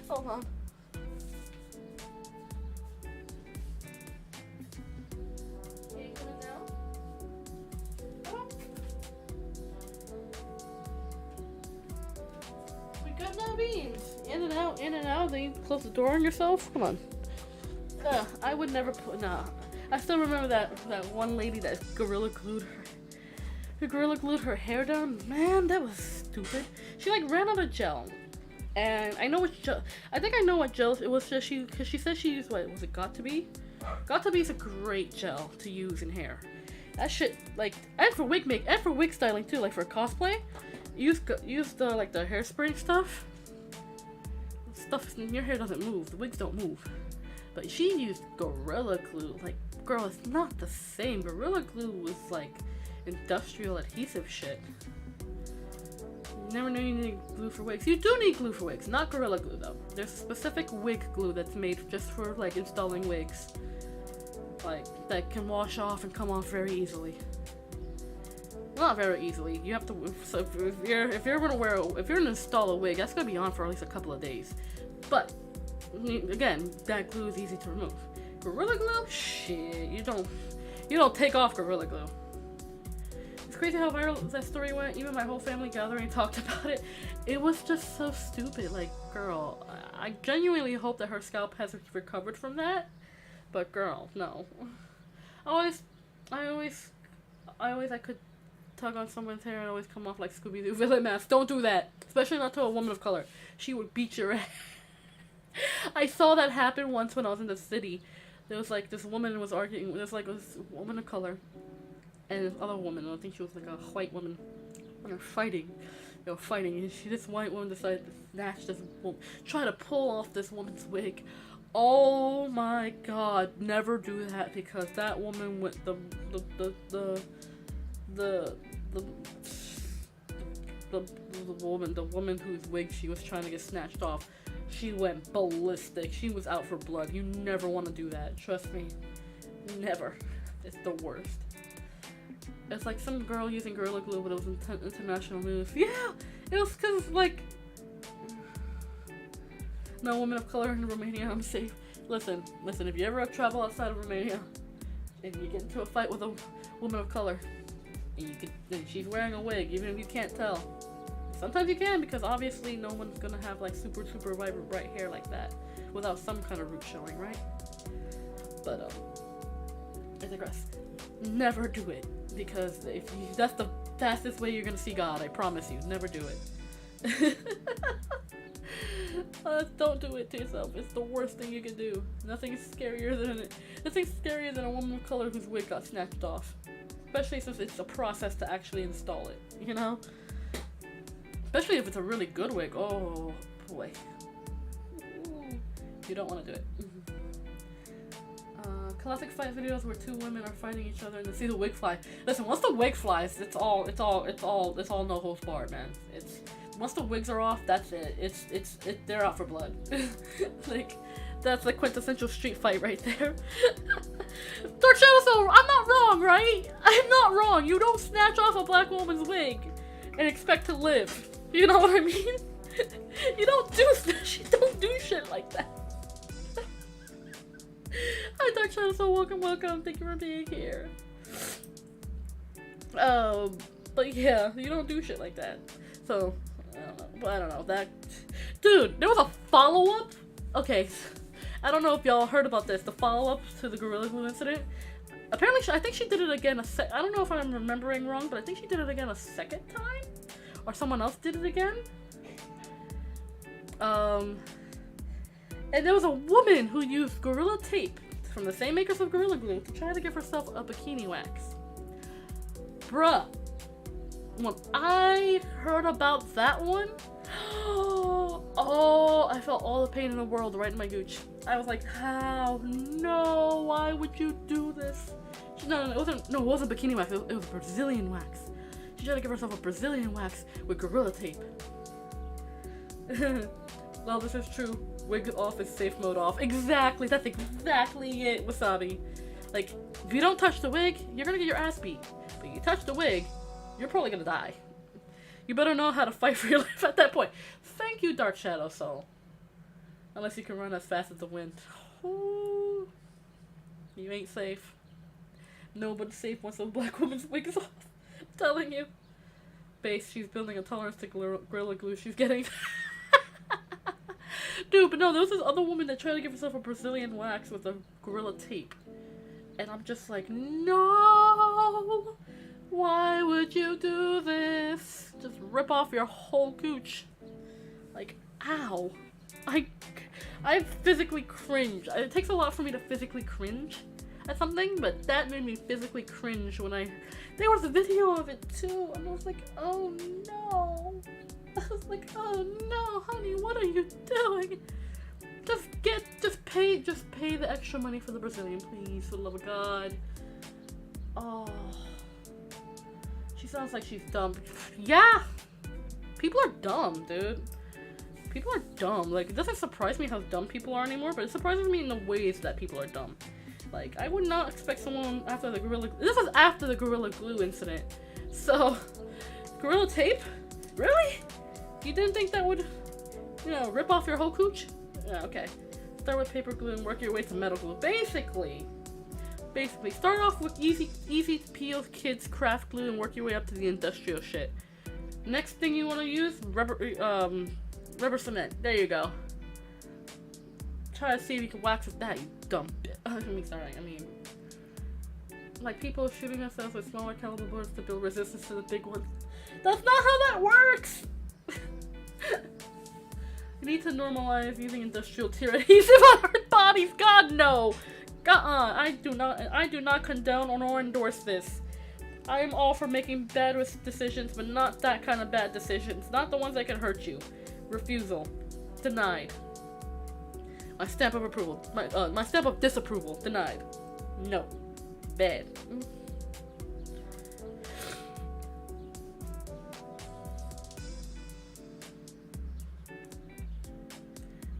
Hold on. Can you come in now? Oh. We good now, Beans? In and out, in and out. Then you close the door on yourself? Come on. I would never put, nah. I still remember that one lady that Gorilla Glued her hair down. Man, that was stupid. She like ran out of gel, and I know what gel. I think I know what gel it was. Just because she said she used, what was it? Got to Be. Got to Be is a great gel to use in hair. That shit, like, and for wig styling too, like for cosplay. Use the like the hairspray stuff. Stuff in your hair doesn't move. The wigs don't move. But she used Gorilla Glue. Like, girl, it's not the same. Gorilla Glue was like industrial adhesive shit. You never knew you needed glue for wigs. You do need glue for wigs, not Gorilla Glue though. There's a specific wig glue that's made just for like installing wigs, like that can wash off and come off very easily. Not very easily. You have to. So if you're gonna install a wig, that's gonna be on for at least a couple of days. But again, that glue is easy to remove. Gorilla Glue, shit, you don't take off Gorilla Glue. It's crazy how viral that story went. Even my whole family gathering talked about it. It was just so stupid. Like, girl, I genuinely hope that her scalp has recovered from that. But girl, no. I could tug on someone's hair and always come off like Scooby-Doo villain mask. Don't do that, especially not to a woman of color. She would beat your ass. I saw that happen once when I was in the city. There was like this woman was arguing. There's like this woman of color and this other woman. I think she was like a white woman. And they're fighting. They were fighting, and this white woman decided to snatch this woman, try to pull off this woman's wig. Oh my God! Never do that, because that woman went the woman whose wig she was trying to get snatched off. She went ballistic. She was out for blood. You never want to do that. Trust me. Never. It's the worst. It's like some girl using Gorilla Glue, but it was international news. Yeah! It was because, like... No woman of color in Romania, I'm safe. Listen, if you ever travel outside of Romania, and you get into a fight with a woman of color, and she's wearing a wig, even if you can't tell. Sometimes you can, because obviously no one's gonna have like super vibrant bright hair like that without some kind of root showing, right? But I digress. Never do it, because that's the fastest way you're gonna see God. I promise you. Never do it. Don't do it to yourself. It's the worst thing you can do. Nothing is scarier Nothing's scarier than a woman of color whose wig got snatched off. Especially since it's a process to actually install it, you know? Especially if it's a really good wig. Oh, boy. Ooh. You don't want to do it. Classic fight videos where two women are fighting each other and they see the wig fly. Listen, once the wig flies, it's all no holds barred, man. Once the wigs are off, that's it. They're out for blood. Like, that's the quintessential street fight right there. Dark Shadow Soul, I'm not wrong, right? I'm not wrong. You don't snatch off a black woman's wig and expect to live. You know what I mean? You don't do shit like that. Hi, Dark Shadow Soul, welcome. Thank you for being here. But yeah, you don't do shit like that. So, I don't know. That, dude, there was a follow-up. Okay, I don't know if y'all heard about this. The follow-up to the Gorilla Glue incident. Apparently, I think she did it again. I don't know if I'm remembering wrong, but I think she did it again a second time, or someone else did it again. And there was a woman who used Gorilla Tape from the same makers of Gorilla Glue to try to give herself a bikini wax. Bruh. When I heard about that one, oh, I felt all the pain in the world right in my gooch. I was like, how? No, why would you do this? No, it wasn't bikini wax, it was Brazilian wax. She tried to give herself a Brazilian wax with Gorilla Tape. Well, this is true. Wig off is safe mode off. Exactly, that's exactly it, Wasabi. Like, if you don't touch the wig, you're gonna get your ass beat. But you touch the wig, you're probably gonna die. You better know how to fight for your life at that point. Thank you, Dark Shadow Soul. Unless you can run as fast as the wind. Ooh, you ain't safe. Nobody's safe once a black woman's wig is off. I'm telling you. Base, she's building a tolerance to Gorilla Glue she's getting. Dude, but no, there was this other woman that tried to give herself a Brazilian wax with a Gorilla Tape. And I'm just like, no! Why would you do this? Just rip off your whole gooch. Like, ow. I physically cringe. It takes a lot for me to physically cringe at something, but that made me physically cringe when there was a video of it too, and I was like, oh no. I was like, oh no, honey, what are you doing? Just pay the extra money for the Brazilian, please, for the love of God. Oh. She sounds like she's dumb. Yeah! People are dumb, dude. People are dumb. Like, it doesn't surprise me how dumb people are anymore, but it surprises me in the ways that people are dumb. Like, I would not expect someone after the Gorilla... This was after the Gorilla Glue incident. So, Gorilla Tape? Really? You didn't think that would, rip off your whole cooch? Yeah, okay. Start with paper glue and work your way to metal glue. Basically, start off with easy to peel kids craft glue and work your way up to the industrial shit. Next thing you want to use, rubber cement. There you go. Try to see if you can wax with that, you dumb bitch. I mean, like people shooting themselves with smaller caliber bullets to build resistance to the big ones. That's not how that works! You need to normalize using industrial tear adhesive on hard bodies. God, no! I do not condone or endorse this. I am all for making bad decisions, but not that kind of bad decisions. Not the ones that can hurt you. Refusal. Denied. My stamp of approval. My stamp of disapproval. Denied. No. Bad.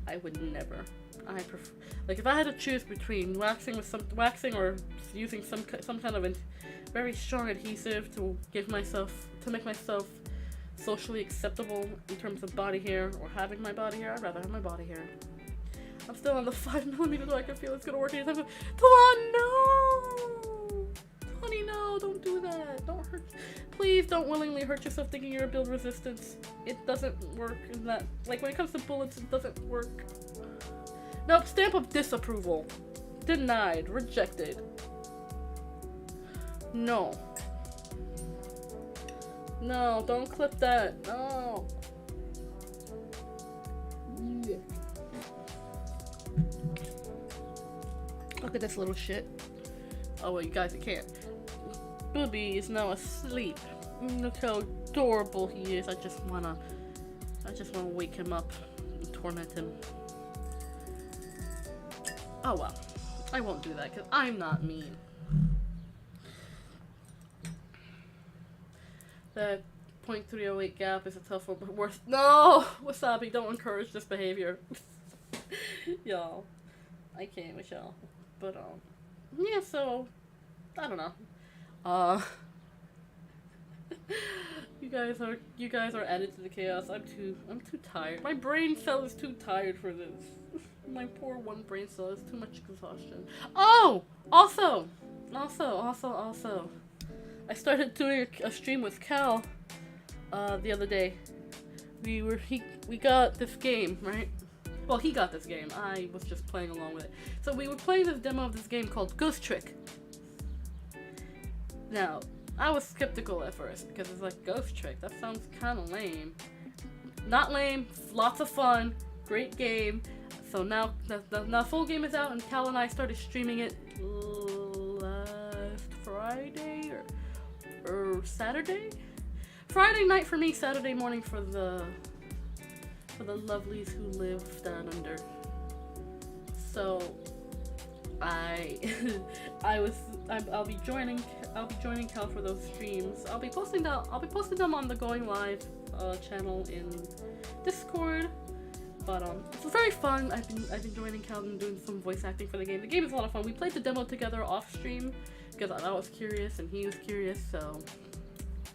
I would never. I prefer, like, if I had to choose between waxing or using some kind of very strong adhesive to make myself socially acceptable in terms of body hair, or having my body hair, I'd rather have my body hair. I'm still on the 5mm, though I can feel it's gonna work anytime. Come on, no! Honey, no, don't do that. Don't hurt. Please don't willingly hurt yourself thinking you're a build resistance. It doesn't work in that. Like, when it comes to bullets, it doesn't work. Nope, stamp of disapproval. Denied. Rejected. No. No, don't clip that. No. Yeah. Look at this little shit. Oh well, you guys, you can't. Booby is now asleep. Look how adorable he is. I just wanna wake him up and torment him. Oh well, I won't do that because I'm not mean. The 0.308 gap is a tough one, but worth. No! Wasabi, don't encourage this behavior. Y'all. I can't with y'all. But, yeah, so, I don't know. You guys are added to the chaos. I'm too tired. My brain cell is too tired for this. My poor one brain cell is too much exhaustion. Oh! Also! I started doing a stream with Cal, the other day. We got this game, right? Well, he got this game. I was just playing along with it. So we were playing this demo of this game called Ghost Trick. Now, I was skeptical at first because it's like, Ghost Trick, that sounds kind of lame. Not lame, lots of fun, great game. So now the full game is out and Cal and I started streaming it last Friday or Saturday? Friday night for me, Saturday morning for the lovelies who live down under. So I'll be joining Cal for those streams. I'll be posting them on the Going Live channel in Discord. But it's very fun. I've been joining Cal and doing some voice acting for the game. The game is a lot of fun. We played the demo together off stream because I was curious and he was curious, so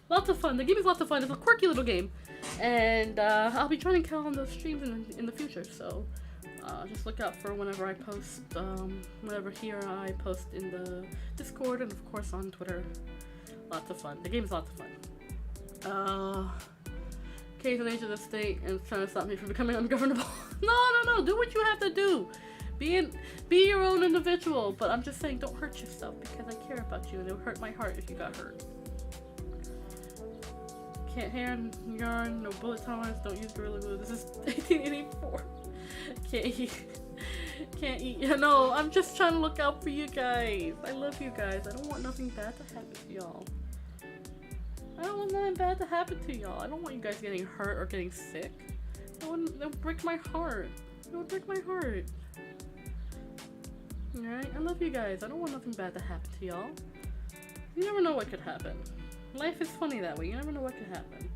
lots of fun. The game is lots of fun. It's a quirky little game, and I'll be joining Cal on those streams in the future. So just look out for whenever I post, whenever here I post in the Discord and of course on Twitter. Lots of fun. The game is lots of fun. K's an age of the state and trying to stop me from becoming ungovernable. No, do what you have to do. Be your own individual, but I'm just saying don't hurt yourself because I care about you and it would hurt my heart if you got hurt. Can't hand yarn, no bullet tolerance, don't use Gorilla Glue. This is 1884. Can't eat. No, I'm just trying to look out for you guys. I love you guys. I don't want nothing bad to happen to y'all. I don't want nothing bad to happen to y'all. I don't want you guys getting hurt or getting sick. That would break my heart. It would break my heart. Alright? I love you guys. I don't want nothing bad to happen to y'all. You never know what could happen. Life is funny that way. You never know what could happen.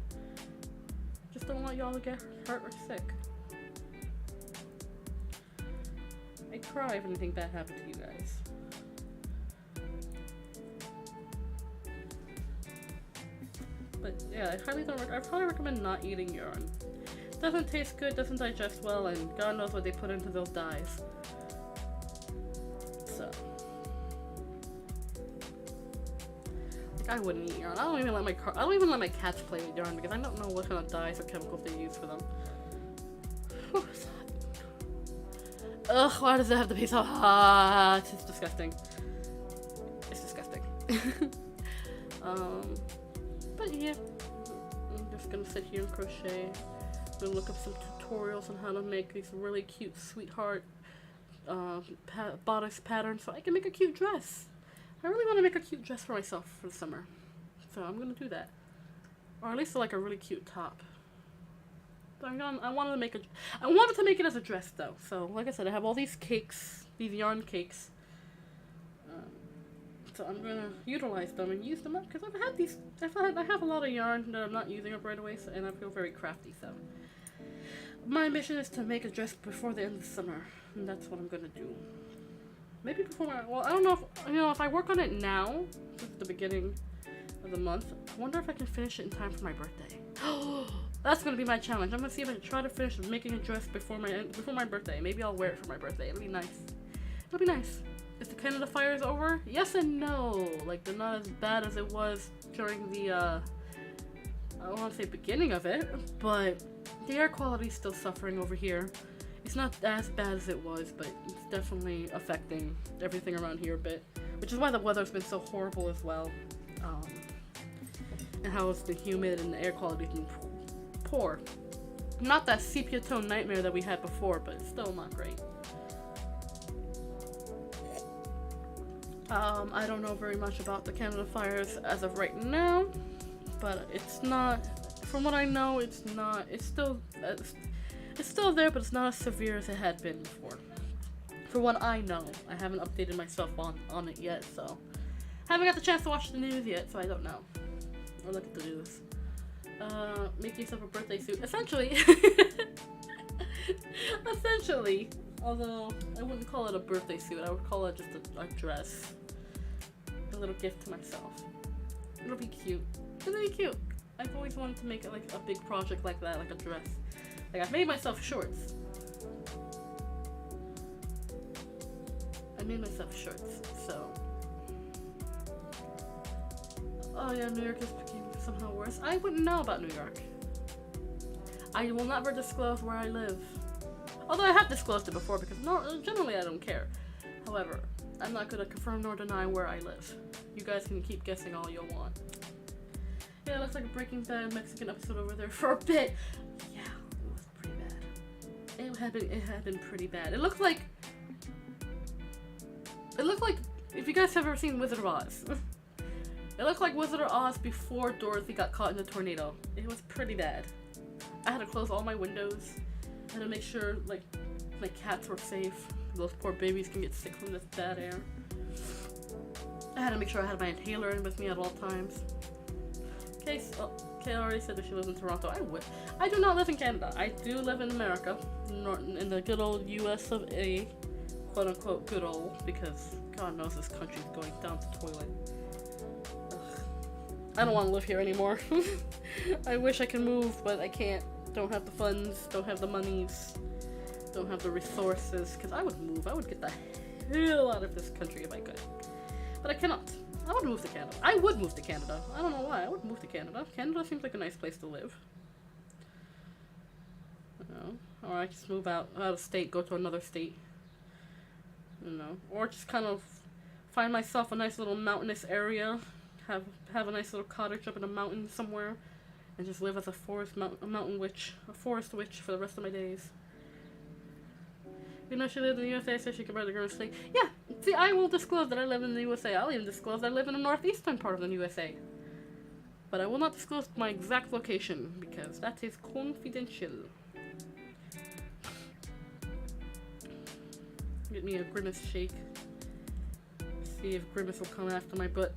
Just don't want y'all to get hurt or sick. I'd cry if anything bad happened to you guys. But yeah, I probably recommend not eating yarn. Doesn't taste good, doesn't digest well, and God knows what they put into those dyes. So, like, I wouldn't eat yarn. I don't even let my cats play with yarn because I don't know what kind of dyes or chemicals they use for them. Whew, it's hot. Ugh, why does it have to be so hot? It's disgusting. It's disgusting. But yeah, I'm just gonna sit here and crochet. I'm gonna look up some tutorials on how to make these really cute sweetheart bodice patterns so I can make a cute dress. I really want to make a cute dress for myself for the summer, so I'm gonna do that, or at least like a really cute top. But I wanted to make it as a dress though. So like I said, I have all these cakes, these yarn cakes. So I'm gonna utilize them and use them up because I have a lot of yarn that I'm not using up right away, so, and I feel very crafty. So my mission is to make a dress before the end of the summer, and that's what I'm gonna do. Maybe before I don't know if I work on it now, at the beginning of the month. I wonder if I can finish it in time for my birthday. That's gonna be my challenge. I'm gonna see if I can try to finish making a dress before my birthday. Maybe I'll wear it for my birthday. It'll be nice. It'll be nice. Is the Canada fires over? Yes and no. Like, they're not as bad as it was during the, I don't want to say beginning of it, but the air quality's still suffering over here. It's not as bad as it was, but it's definitely affecting everything around here a bit, which is why the weather's been so horrible as well. And how it's been humid and the air quality's been poor. Not that sepia tone nightmare that we had before, but it's still not great. I don't know very much about the Canada fires as of right now, but it's not, from what I know, it's not, it's still there, but it's not as severe as it had been before. For what I know, I haven't updated myself on it yet, so haven't got the chance to watch the news yet, so I don't know. Or look at the news. Make yourself a birthday suit. Essentially, although I wouldn't call it a birthday suit, I would call it just a dress. A little gift to myself. It'll be cute. It'll be cute. I've always wanted to make it like a big project like that, like a dress. Like, I've made myself shorts. So. Oh yeah, New York is becoming somehow worse. I wouldn't know about New York. I will never disclose where I live. Although I have disclosed it before because generally I don't care. However, I'm not going to confirm nor deny where I live. You guys can keep guessing all you want. Yeah, it looks like a Breaking Bad Mexican episode over there for a bit. Yeah, it was pretty bad. It had been pretty bad. It looked like if you guys have ever seen Wizard of Oz. It looked like Wizard of Oz before Dorothy got caught in the tornado. It was pretty bad. I had to close all my windows. I had to make sure like my cats were safe. Those poor babies can get sick from this bad air. I had to make sure I had my inhaler in with me at all times. Kay already said that she lives in Toronto. I do not live in Canada. I do live in America, in the good old US of A, quote unquote good old, because God knows this country's going down the toilet. Ugh. I don't want to live here anymore. I wish I could move, but I can't. Don't have the funds, don't have the monies, don't have the resources, because I would move. I would get the hell out of this country if I could. But I cannot. I would move to Canada. I would move to Canada. I don't know why. I would move to Canada. Canada seems like a nice place to live. You know? Or I just move out of state, go to another state. You know? Or just kind of find myself a nice little mountainous area. Have a nice little cottage up in a mountain somewhere. And just live as a forest witch for the rest of my days. You know, she lived in the USA, so she could rather go to state. Yeah, see, I will disclose that I live in the USA. I'll even disclose that I live in the northeastern part of the USA. But I will not disclose my exact location, because that is confidential. Get me a Grimace shake. See if Grimace will come after my butt.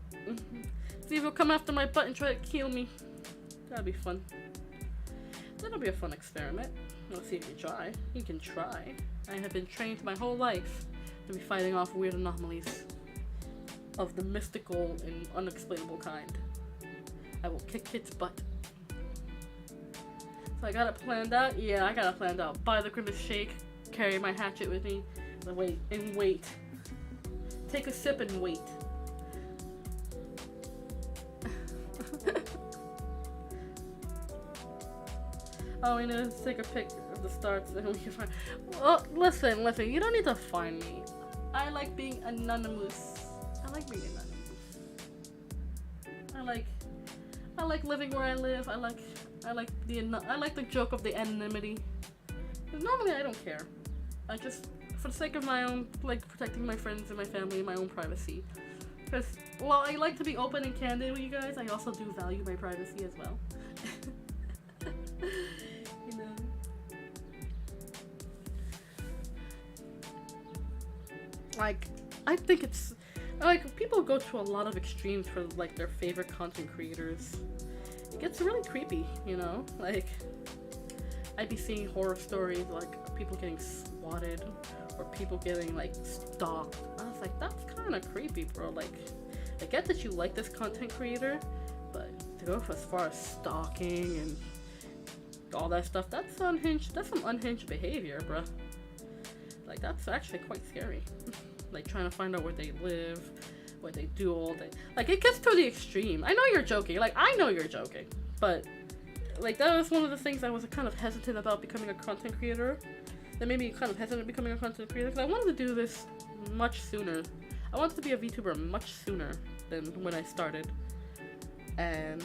See if he'll come after my butt and try to kill me. That'd be fun. That'll be a fun experiment. Let's see if you can try. You can try. I have been trained my whole life to be fighting off weird anomalies of the mystical and unexplainable kind. I will kick its butt. So I got it planned out? Yeah, I got it planned out. Buy the Grimace shake, carry my hatchet with me, and wait. Take a sip and wait. Oh, we need to take a pic of the stars so then we can find. Well, listen, you don't need to find me. I like being anonymous. I like living where I live. I like the joke of the anonymity. Normally I don't care. I just, for the sake of my own, like protecting my friends and my family and my own privacy. Because while I like to be open and candid with you guys, I also do value my privacy as well. You know. Like, I think it's like people go to a lot of extremes for like their favorite content creators. It gets really creepy, you know? Like, I'd be seeing horror stories like people getting swatted or people getting like stalked. I was like, that's kind of creepy, bro. Like, I get that you like this content creator, but to go as far as stalking and all that stuff, that's unhinged. That's some unhinged behavior, bruh. Like, that's actually quite scary. Like, trying to find out where they live, what they do all day. Like, it gets to the extreme. I know you're joking. Like, I know you're joking. But, like, that was one of the things I was kind of hesitant about becoming a content creator. That made me kind of hesitant becoming a content creator. Because I wanted to do this much sooner. I wanted to be a VTuber much sooner than when I started. And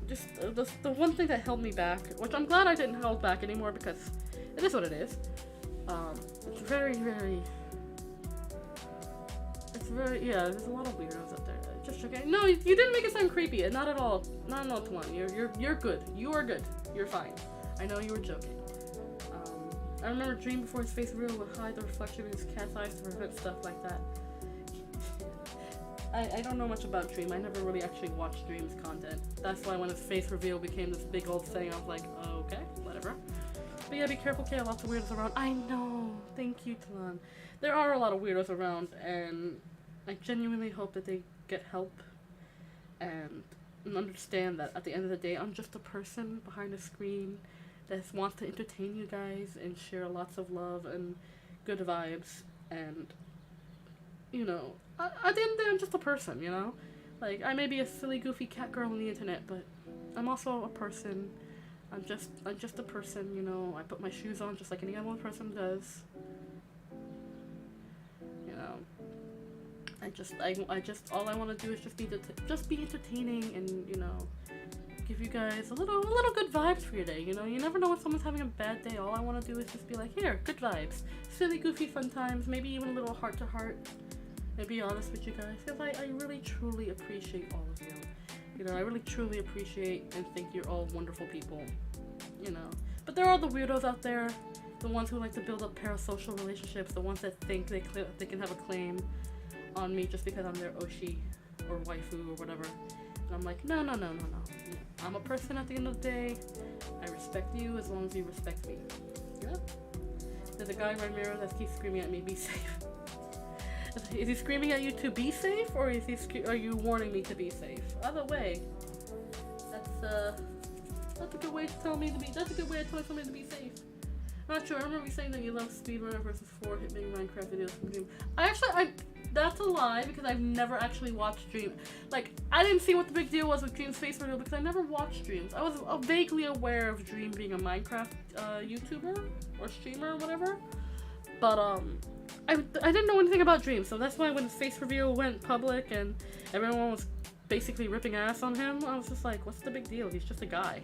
just the one thing that held me back, which I'm glad I didn't hold back anymore because it is what it is. It's very, very, very, yeah, there's a lot of weirdos out there. Just joking. No, you didn't make it sound creepy. Not at all. Not at all, Tuan. You're good. You are good. You're fine. I know you were joking. I remember Dream before his face reveal would hide the reflection of his cat's eyes to prevent stuff like that. I don't know much about Dream. I never really actually watched Dream's content. That's why when his face reveal became this big old thing, I was like, okay, whatever. But yeah, be careful, Kay. Lots of weirdos around. I know. Thank you, Talan. There are a lot of weirdos around, and I genuinely hope that they get help and understand that at the end of the day, I'm just a person behind a screen that wants to entertain you guys and share lots of love and good vibes. And, you know, at the end of the day, I'm just a person, you know? Like, I may be a silly, goofy cat girl on the internet, but I'm also a person. I'm just a person, you know? I put my shoes on just like any other person does. You know? I just, all I want to do is just be entertaining and, you know, give you guys a little good vibes for your day, you know? You never know when someone's having a bad day. All I want to do is just be like, here, good vibes. Silly, goofy, fun times, maybe even a little heart-to-heart. And be honest with you guys, because I really, truly appreciate all of you. You know, I really, truly appreciate and think you're all wonderful people, you know? But there are the weirdos out there, the ones who like to build up parasocial relationships, the ones that think they can have a claim on me just because I'm their oshi or waifu or whatever. And I'm like, no. I'm a person at the end of the day. I respect you as long as you respect me. Yeah? There's a guy in my mirror that keeps screaming at me, be safe. Is he screaming at you to be safe, or are you warning me to be safe? Either way, that's a good way to tell me to be. That's a good way to tell somebody to be safe. I'm not sure. I remember you saying that you love speedrunner versus 4 hitting Minecraft videos from Dream. That's a lie because I've never actually watched Dream. Like, I didn't see what the big deal was with Dream's face reveal because I never watched Dreams. I was vaguely aware of Dream being a Minecraft YouTuber or streamer or whatever, but I didn't know anything about Dream, so that's why when his face reveal went public and everyone was basically ripping ass on him, I was just like, what's the big deal? He's just a guy.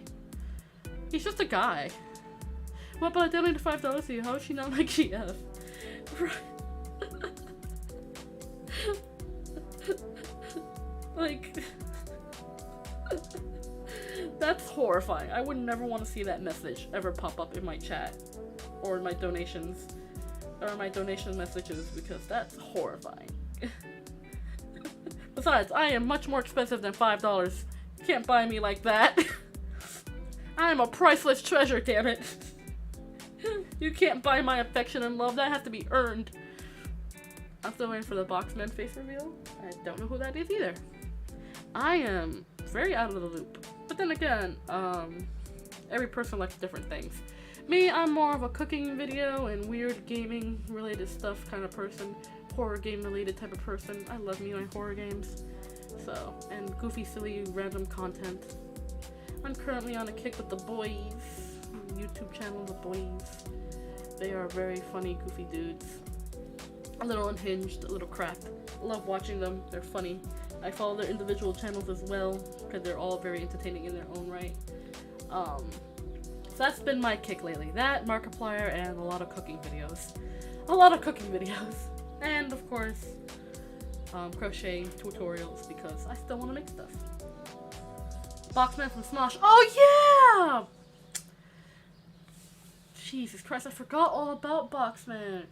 He's just a guy. What, but I donated $5 to you. How is she not like GF? Like, that's horrifying. I would never want to see that message ever pop up in my chat or in my donations. Or my donation messages, because that's horrifying. Besides, I am much more expensive than $5. You can't buy me like that. I am a priceless treasure, damn it. You can't buy my affection and love. That has to be earned. I'm still waiting for the Boxman face reveal. I don't know who that is either. I am very out of the loop. But then again, every person likes different things. Me, I'm more of a cooking video and weird gaming related stuff kind of person. Horror game related type of person. I love me my horror games. So, and goofy, silly, random content. I'm currently on a kick with the boys. YouTube channel, the boys. They are very funny, goofy dudes. A little unhinged, a little cracked. Love watching them. They're funny. I follow their individual channels as well because they're all very entertaining in their own right. So that's been my kick lately. That, Markiplier, and a lot of cooking videos. And, of course, crochet tutorials because I still want to make stuff. Boxman from Smosh. Oh, yeah! Jesus Christ, I forgot all about Boxman.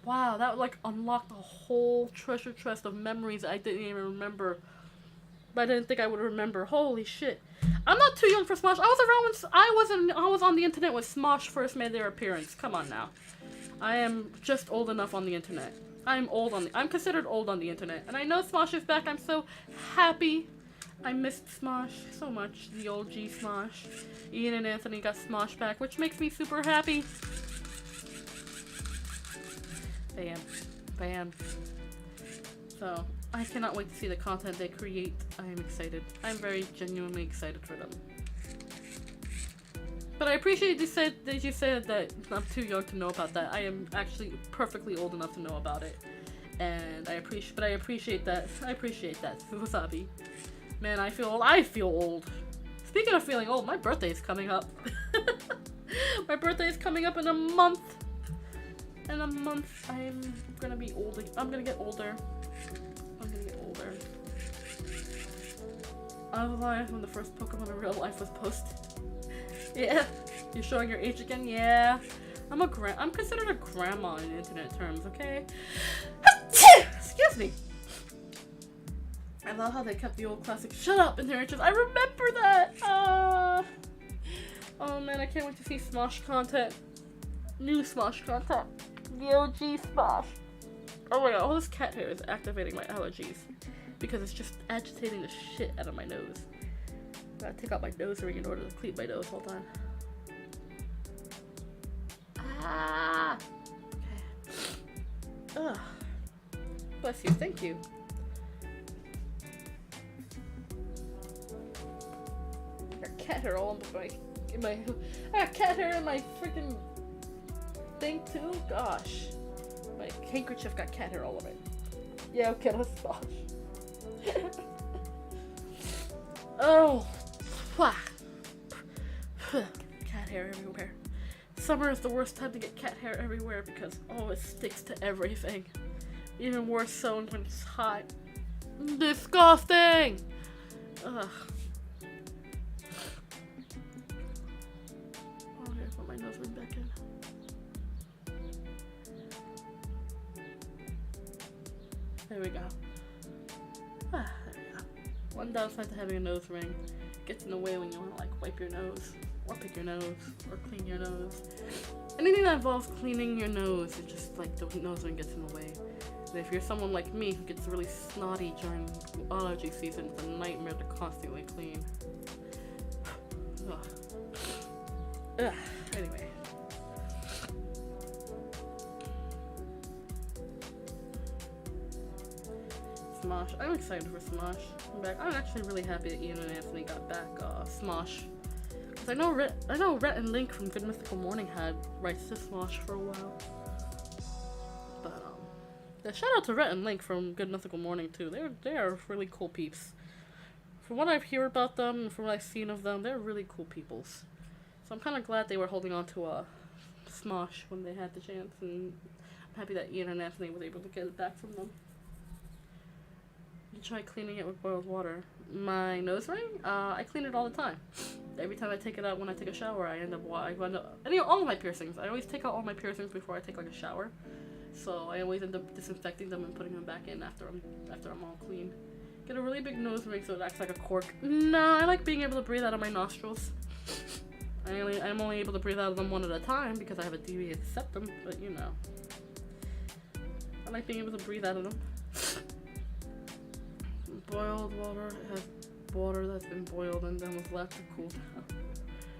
Wow, that, like, unlocked a whole treasure chest of memories I didn't even remember. But I didn't think I would remember. Holy shit. I'm not too young for Smosh. I was around when I was on the internet when Smosh first made their appearance. Come on now. I am just old enough on the internet. I'm considered old on the internet. And I know Smosh is back. I'm so happy. I missed Smosh so much. The old G Smosh. Ian and Anthony got Smosh back, which makes me super happy. Bam. So, I cannot wait to see the content they create. I am excited. I'm very genuinely excited for them. But I appreciate you said that I'm too young to know about that. I am actually perfectly old enough to know about it. And I appreciate that. Wasabi. Man, I feel old. Speaking of feeling old, my birthday is coming up. My birthday is coming up in a month. In a month, I'm gonna be older. I'm gonna get older. I was alive when the first Pokemon in real life was posted. Yeah, you're showing your age again? Yeah. I'm considered a grandma in internet terms, okay? Excuse me. I love how they kept the old classic "shut up" in their intros. I remember that! Oh man, I can't wait to see Smosh content. New Smosh content. The OG Smosh. Oh my god, all this cat hair is activating my allergies. Because it's just agitating the shit out of my nose. I gotta take out my nose ring in order to clean my nose all the time. Ah! Okay. Ugh. Bless you, thank you. I got cat hair all in my I got cat hair in my freaking thing too? Gosh. My handkerchief got cat hair all over it. Yeah, okay, let's Smosh. Oh, cat hair everywhere. Summer is the worst time to get cat hair everywhere because it sticks to everything. Even worse so when it's hot. Disgusting! Ugh. Oh, here, put my nose ring back in. There we go. There we go. One downside to having a nose ring, gets in the way when you want to like wipe your nose, or pick your nose, or clean your nose. Anything that involves cleaning your nose, it's just like the nose ring gets in the way. And if you're someone like me who gets really snotty during allergy season, it's a nightmare to constantly clean. Ugh. Ugh. Anyway. Smosh. I'm excited for Smosh. I'm actually really happy that Ian and Anthony got back Smosh. Because I know Rhett and Link from Good Mythical Morning had rights to Smosh for a while. But yeah, shout out to Rhett and Link from Good Mythical Morning too. They are really cool peeps. From what I've heard about them and from what I've seen of them, they're really cool peoples. So I'm kind of glad they were holding on to Smosh when they had the chance, and I'm happy that Ian and Anthony was able to get it back from them. You try cleaning it with boiled water. My nose ring? I clean it all the time. Every time I take it out when I take a shower, I end up all of my piercings. I always take out all my piercings before I take like a shower. So I always end up disinfecting them and putting them back in after I'm all clean. Get a really big nose ring so it acts like a cork. No, I like being able to breathe out of my nostrils. I'm only able to breathe out of them one at a time because I have a deviated septum, but you know. I like being able to breathe out of them. Boiled water has water that's been boiled and then was left to cool down.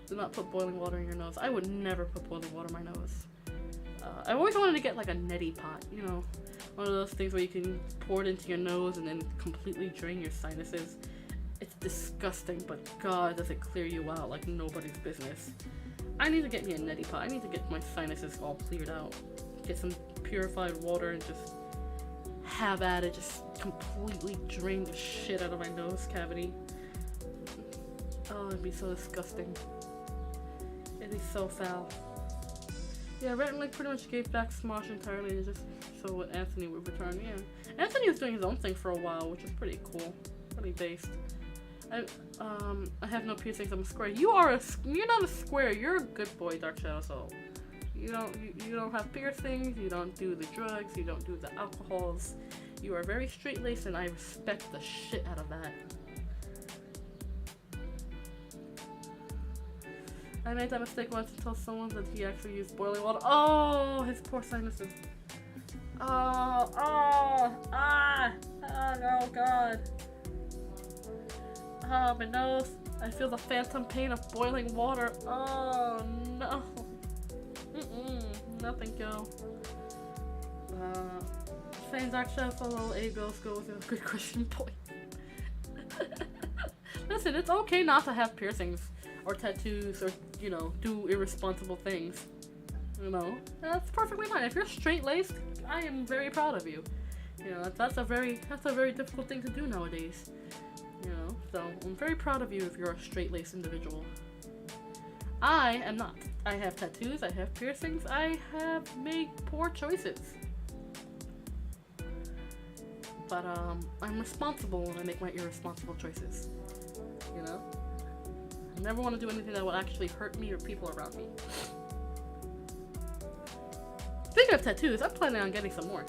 Do not put boiling water in your nose. I would never put boiling water in my nose. I've always wanted to get like a neti pot, you know, one of those things where you can pour it into your nose and then completely drain your sinuses. It's disgusting, but God, does it clear you out like nobody's business. I need to get me a neti pot. I need to get my sinuses all cleared out. Get some purified water and just have at it, just completely drain the shit out of my nose cavity. Oh, it'd be so disgusting. It'd be so foul. Yeah, Rhett and Link pretty much gave back Smosh entirely just so Anthony would return. Yeah, Anthony was doing his own thing for a while, which is pretty cool, pretty based. I have no piercings. I'm a square. You're not a square. You're a good boy, Dark Shadow Soul. You don't have piercings, you don't do the drugs, you don't do the alcohols. You are very straight-laced and I respect the shit out of that. I made that mistake once to tell someone that he actually used boiling water. Oh, his poor sinuses. Oh, no, God. Oh, my nose. I feel the phantom pain of boiling water. Oh, no. No, thank you. Saying Dark Shadow Solo A goes with a good Christian point. Listen, it's okay not to have piercings or tattoos or, you know, do irresponsible things. You know, that's perfectly fine. If you're straight-laced, I am very proud of you. You know, that's a very difficult thing to do nowadays. You know, so I'm very proud of you if you're a straight-laced individual. I am not. I have tattoos, I have piercings, I have made poor choices. But I'm responsible when I make my irresponsible choices. You know? I never want to do anything that will actually hurt me or people around me. Speaking of tattoos, I'm planning on getting some more.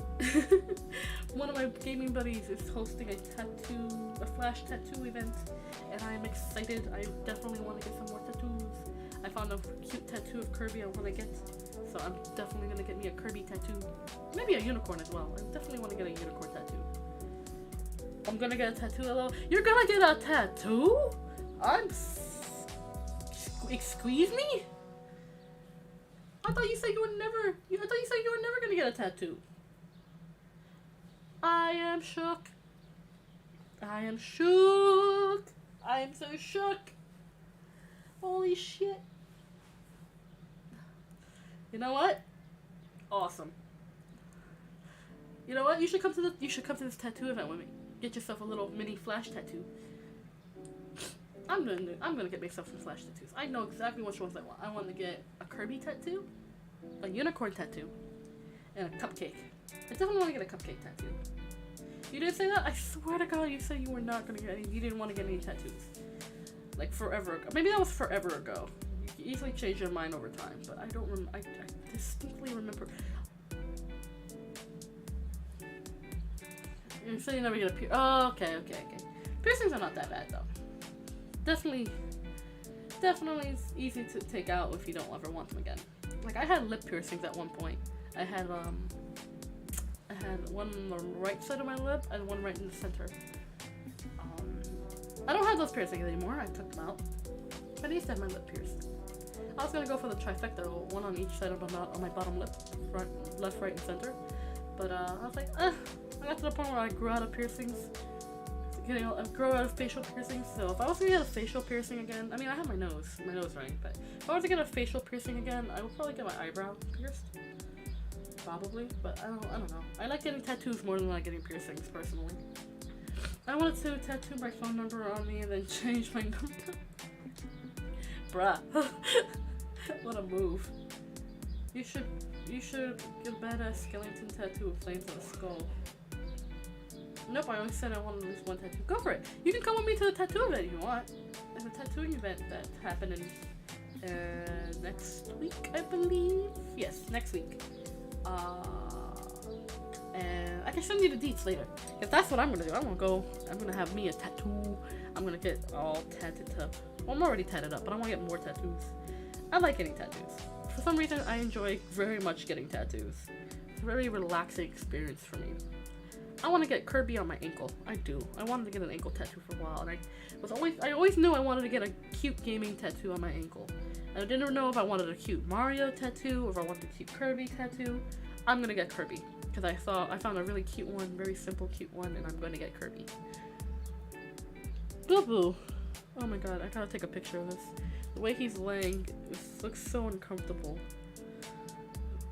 One of my gaming buddies is hosting a flash tattoo event, and I'm excited. I definitely want to get some more tattoos. I found a cute tattoo of Kirby I want to get, so I'm definitely going to get me a Kirby tattoo. Maybe a unicorn as well. I definitely want to get a unicorn tattoo. I'm going to get a tattoo. Hello. You're going to get a tattoo? Excuse me? I thought you said you were never gonna get a tattoo. I am shook. I am shook. I am so shook. Holy shit. You know what? Awesome. You know what? You should come to this tattoo event with me. Get yourself a little mini flash tattoo. I'm gonna get myself some flash tattoos. I know exactly which ones I want. I want to get a Kirby tattoo, a unicorn tattoo, and a cupcake. I definitely want to get a cupcake tattoo. You didn't say that? I swear to God, you said you were not gonna get any. You didn't want to get any tattoos. Like forever ago. Maybe that was forever ago. You can easily change your mind over time, but I don't remember. I distinctly remember. You said you never get a piercing. Oh, okay. Piercings are not that bad though. Definitely it's easy to take out if you don't ever want them again. Like I had lip piercings at one point. I had one on the right side of my lip and one right in the center. I don't have those piercings anymore. I took them out. But I used to have my lip pierced. I was gonna go for the trifecta, one on each side of my bottom lip, left, right, and center. But I was like, I got to the point where I grew out of piercings. You know, I grow out of facial piercings, so if I was gonna get a facial piercing again, I mean, I have my nose ring, but if I was to get a facial piercing again, I would probably get my eyebrow pierced. Probably, but I don't know. I like getting tattoos more than I like getting piercings, personally. I wanted to tattoo my phone number on me and then change my number. Bruh. What a move. You should get a badass skeleton tattoo with flames on a skull. Nope, I only said I wanted this one tattoo. Go for it. You can come with me to the tattoo event if you want. There's a tattooing event that's happening next week, I believe. Yes, next week. And I can send you the deets later. Because that's what I'm going to do. I'm going to have me a tattoo. I'm going to get all tatted up. Well, I'm already tatted up, but I want to get more tattoos. I like getting tattoos. For some reason, I enjoy very much getting tattoos. It's a very relaxing experience for me. I want to get Kirby on my ankle. I do. I wanted to get an ankle tattoo for a while, and I always knew I wanted to get a cute gaming tattoo on my ankle. I didn't know if I wanted a cute Mario tattoo or if I wanted a cute Kirby tattoo. I'm gonna get Kirby because I found a really cute one, very simple cute one, and I'm going to get Kirby. Boo boo. Oh my God, I gotta take a picture of this. The way he's laying, it looks so uncomfortable.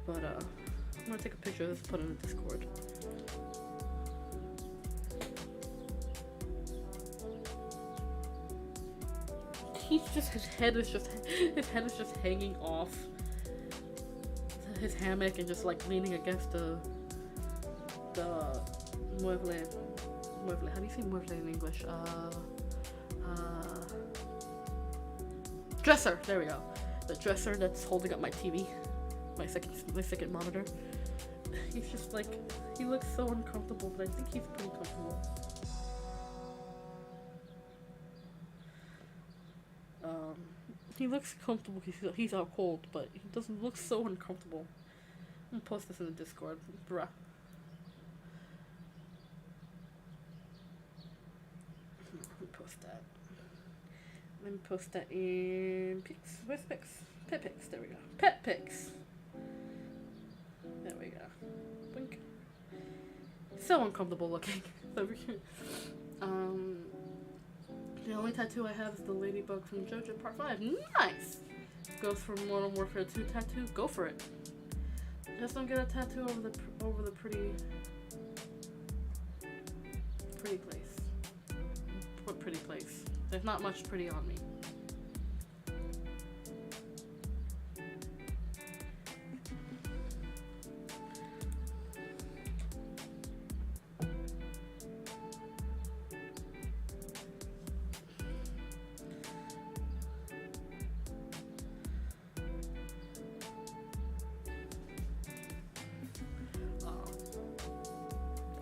But I'm gonna take a picture of this and put it in the Discord. His head is just hanging off his hammock and just like leaning against the mueble. How do you say mueble in English? Dresser. There we go. The dresser that's holding up my TV, my second monitor. He's just like, he looks so uncomfortable, but I think he's pretty comfortable. He looks comfortable because he's out cold, but he doesn't look so uncomfortable. I'm gonna post this in the Discord, bruh. Let me post that. Let me post that in pics. Where's pics? Pet pics. There we go. Pet pics. There we go. Blink. So uncomfortable looking. The only tattoo I have is the ladybug from JoJo Part 5. Nice! Goes for Modern Warfare 2 tattoo. Go for it. Just don't get a tattoo over the pretty place. What pretty place? There's not much pretty on me.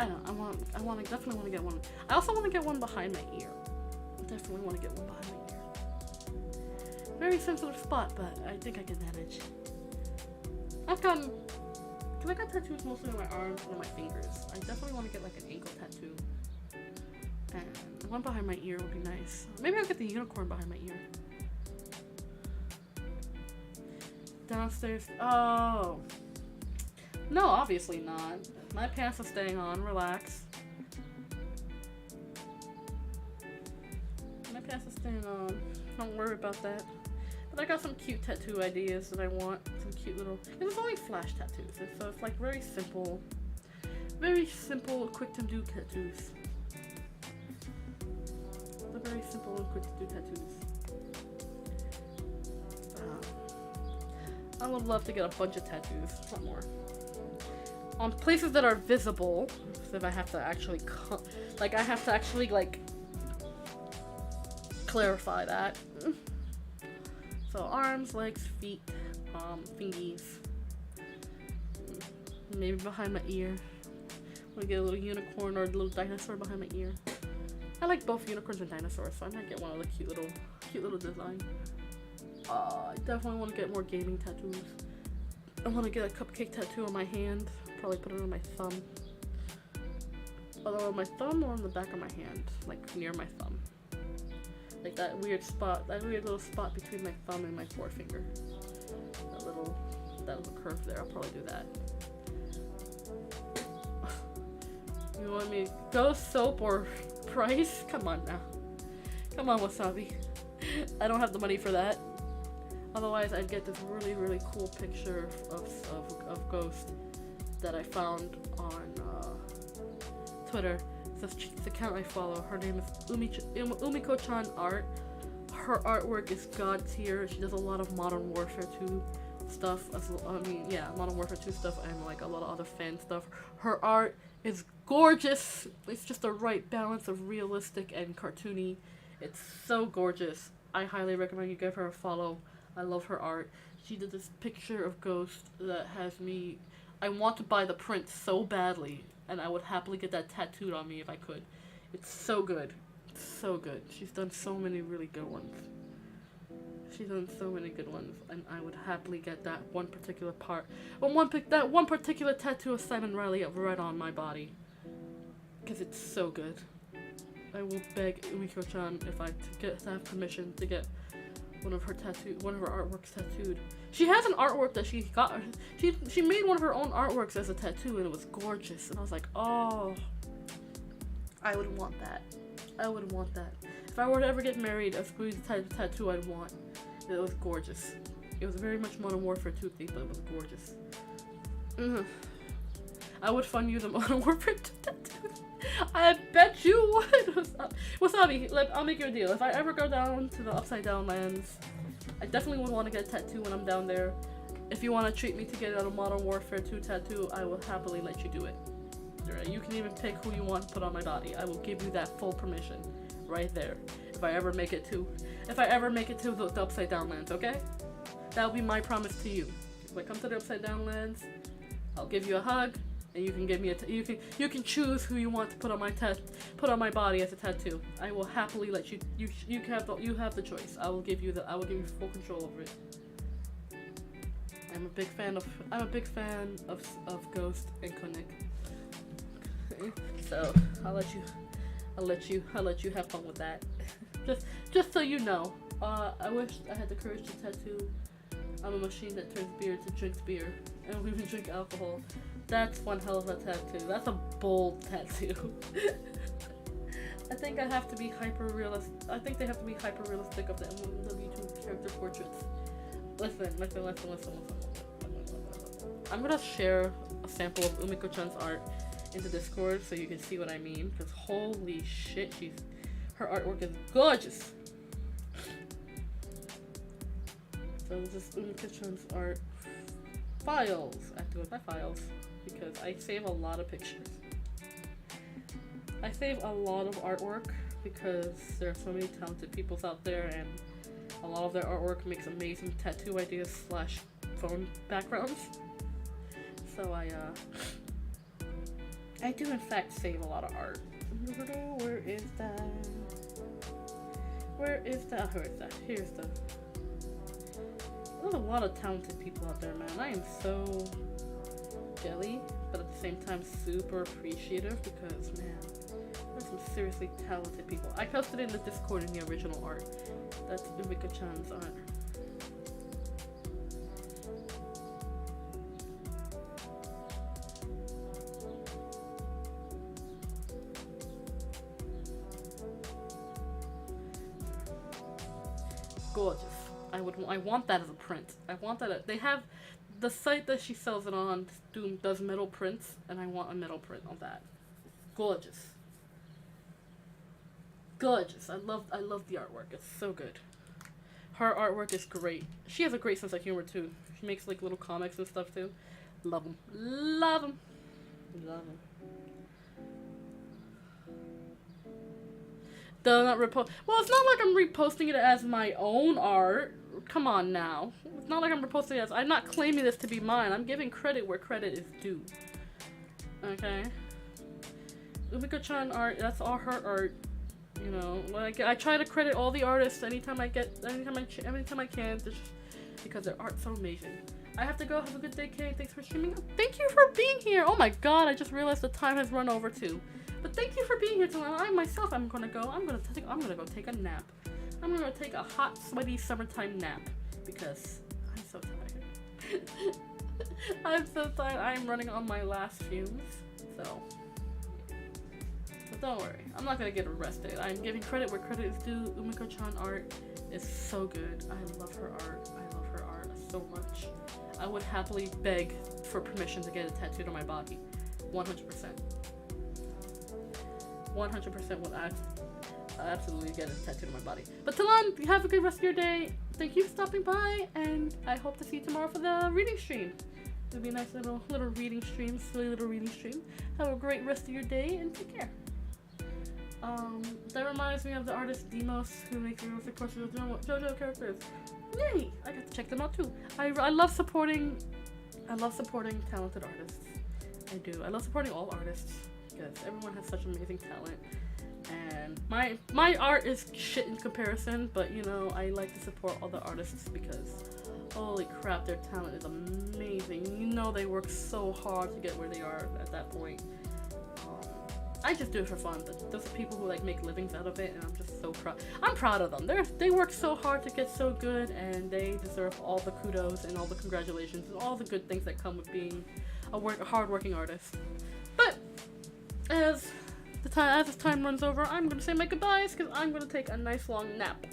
I don't know, definitely want to get one. I also want to get one behind my ear. Definitely want to get one behind my ear. Very sensitive spot, but I think I can manage. I got tattoos mostly on my arms and on my fingers. I definitely want to get like an ankle tattoo. And one behind my ear would be nice. Maybe I'll get the unicorn behind my ear. Downstairs. Oh. No, obviously not. My pants are staying on. Relax. My pants are staying on. Don't worry about that. But I got some cute tattoo ideas that I want. Some cute little... It's only flash tattoos. So it's like very simple, quick to do tattoos. They're very simple and quick to do tattoos. I would love to get a bunch of tattoos. A lot more. On places that are visible. So if I have to actually... I have to actually, clarify that. So arms, legs, feet, fingies. Maybe behind my ear. I'm gonna get a little unicorn or a little dinosaur behind my ear. I like both unicorns and dinosaurs, so I might get one of the cute little design. I definitely want to get more gaming tattoos. I want to get a cupcake tattoo on my hand. Probably put it on my thumb. Either on my thumb or on the back of my hand, like near my thumb. Like that weird little spot between my thumb and my forefinger. That little curve there. I'll probably do that. You want me Ghost soap or price? Come on now. Come on, Wasabi. I don't have the money for that. Otherwise, I'd get this really, really cool picture of Ghost that I found on Twitter. It's the account I follow. Her name is Umiko-chan Art. Her artwork is god tier. She does a lot of Modern Warfare 2 stuff. Modern Warfare 2 stuff and like a lot of other fan stuff. Her art is gorgeous. It's just the right balance of realistic and cartoony. It's so gorgeous. I highly recommend you give her a follow. I love her art. She did this picture of Ghost that has me... I want to buy the print so badly, and I would happily get that tattooed on me if I could. It's so good. It's so good. She's done so many really good ones. She's done so many good ones, and I would happily get that one particular part. That one particular tattoo of Simon Riley right on my body. Because it's so good. I will beg Umiko-chan if I have permission to get one of her artworks tattooed. She has an artwork that she got. She made one of her own artworks as a tattoo, and it was gorgeous. And I was like, oh, I would want that. I would want that. If I were to ever get married, that's the type of tattoo I'd want. It was gorgeous. It was very much Modern Warfare 2 theme, but it was gorgeous. I would fund you the Modern Warfare 2 tattoo. I bet you would. Wasabi, I'll make you a deal. If I ever go down to the Upside Down Lands, I definitely would want to get a tattoo when I'm down there. If you want to treat me to get a Modern Warfare 2 tattoo, I will happily let you do it. You can even pick who you want to put on my body. I will give you that full permission right there. If I ever make it to the Upside Down Lands, okay? That will be my promise to you. If I come to the Upside Down Lands, I'll give you a hug. And you can give me you can choose who you want to put on my body as a tattoo. I will happily let you have the choice. I will give you full control over it. I'm a big fan of Ghost and Koenig. Okay. So I'll let you have fun with that. just so you know. I wish I had the courage to tattoo. I'm a machine that turns beer to drinks beer and we even drink alcohol. That's one hell of a tattoo. That's a bold tattoo. I think I have to be hyper-realistic. I think they have to be hyper-realistic of the MW2 character portraits. Listen. I'm gonna share a sample of Umiko-chan's art into Discord so you can see what I mean. Because holy shit, her artwork is gorgeous. So this is Umiko-chan's art. Files. I have to go with my files because I save a lot of pictures. I save a lot of artwork because there are so many talented people out there, and a lot of their artwork makes amazing tattoo ideas / phone backgrounds. So I do in fact save a lot of art. Where is that? Where is that? Where is that? Here's the... There's a lot of talented people out there, man. I am so jelly, but at the same time super appreciative because, man, there's some seriously talented people. I posted it in the Discord in the original art. That's Umika-chan's art. Gorgeous. I want that as a print. I want that. They have the site that she sells it on. Does metal prints, and I want a metal print of that. Gorgeous. Gorgeous. I love the artwork. It's so good. Her artwork is great. She has a great sense of humor too. She makes like little comics and stuff too. Love them. Love them. Love them. Does not repost. Well, it's not like I'm reposting it as my own art. Come on now. It's not like I'm reposting it as. I'm not claiming this to be mine. I'm giving credit where credit is due. Okay. Umiko-chan art. That's all her art. You know, like I try to credit all the artists anytime I can, just because their art's so amazing. I have to go. Have a good day, Kay. Thanks for streaming. Thank you for being here. Oh my God, I just realized the time has run over too. But thank you for being here tonight. I myself, I'm gonna go go take a nap. I'm gonna go take a hot, sweaty summertime nap because I'm so tired. I'm so tired. I'm running on my last fumes. So don't worry. I'm not gonna get arrested. I'm giving credit where credit is due. Umiko-chan art is so good. I love her art. I love her art so much. I would happily beg for permission to get it tattooed on my body. 100%. 100% would absolutely get it tattooed on my body. But Talon, have a good rest of your day. Thank you for stopping by, and I hope to see you tomorrow for the reading stream. It'll be a nice little reading stream, silly little reading stream. Have a great rest of your day, and take care. That reminds me of the artist Demos, who makes realistic portraits of JoJo characters. Yay! I got to check them out too. I love supporting talented artists. I do. I love supporting all artists because everyone has such amazing talent. And my art is shit in comparison, but you know, I like to support all the artists because holy crap, their talent is amazing. You know, they work so hard to get where they are at that point. I just do it for fun, but those are people who like make livings out of it, and I'm just so proud. I'm proud of them. They work so hard to get so good, and they deserve all the kudos and all the congratulations and all the good things that come with being a hard-working artist. But as this time runs over, I'm gonna say my goodbyes because I'm gonna take a nice long nap.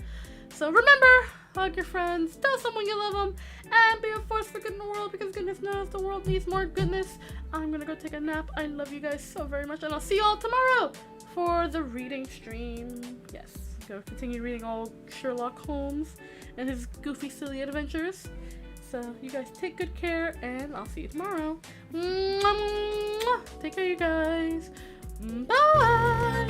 So remember, hug your friends, tell someone you love them, and be a force for good in the world because goodness knows the world needs more goodness. I'm gonna go take a nap. I love you guys so very much, and I'll see you all tomorrow for the reading stream. Yes, go continue reading all Sherlock Holmes and his goofy, silly adventures. So you guys take good care, and I'll see you tomorrow. Mwah! Take care, you guys. Bye! Bye.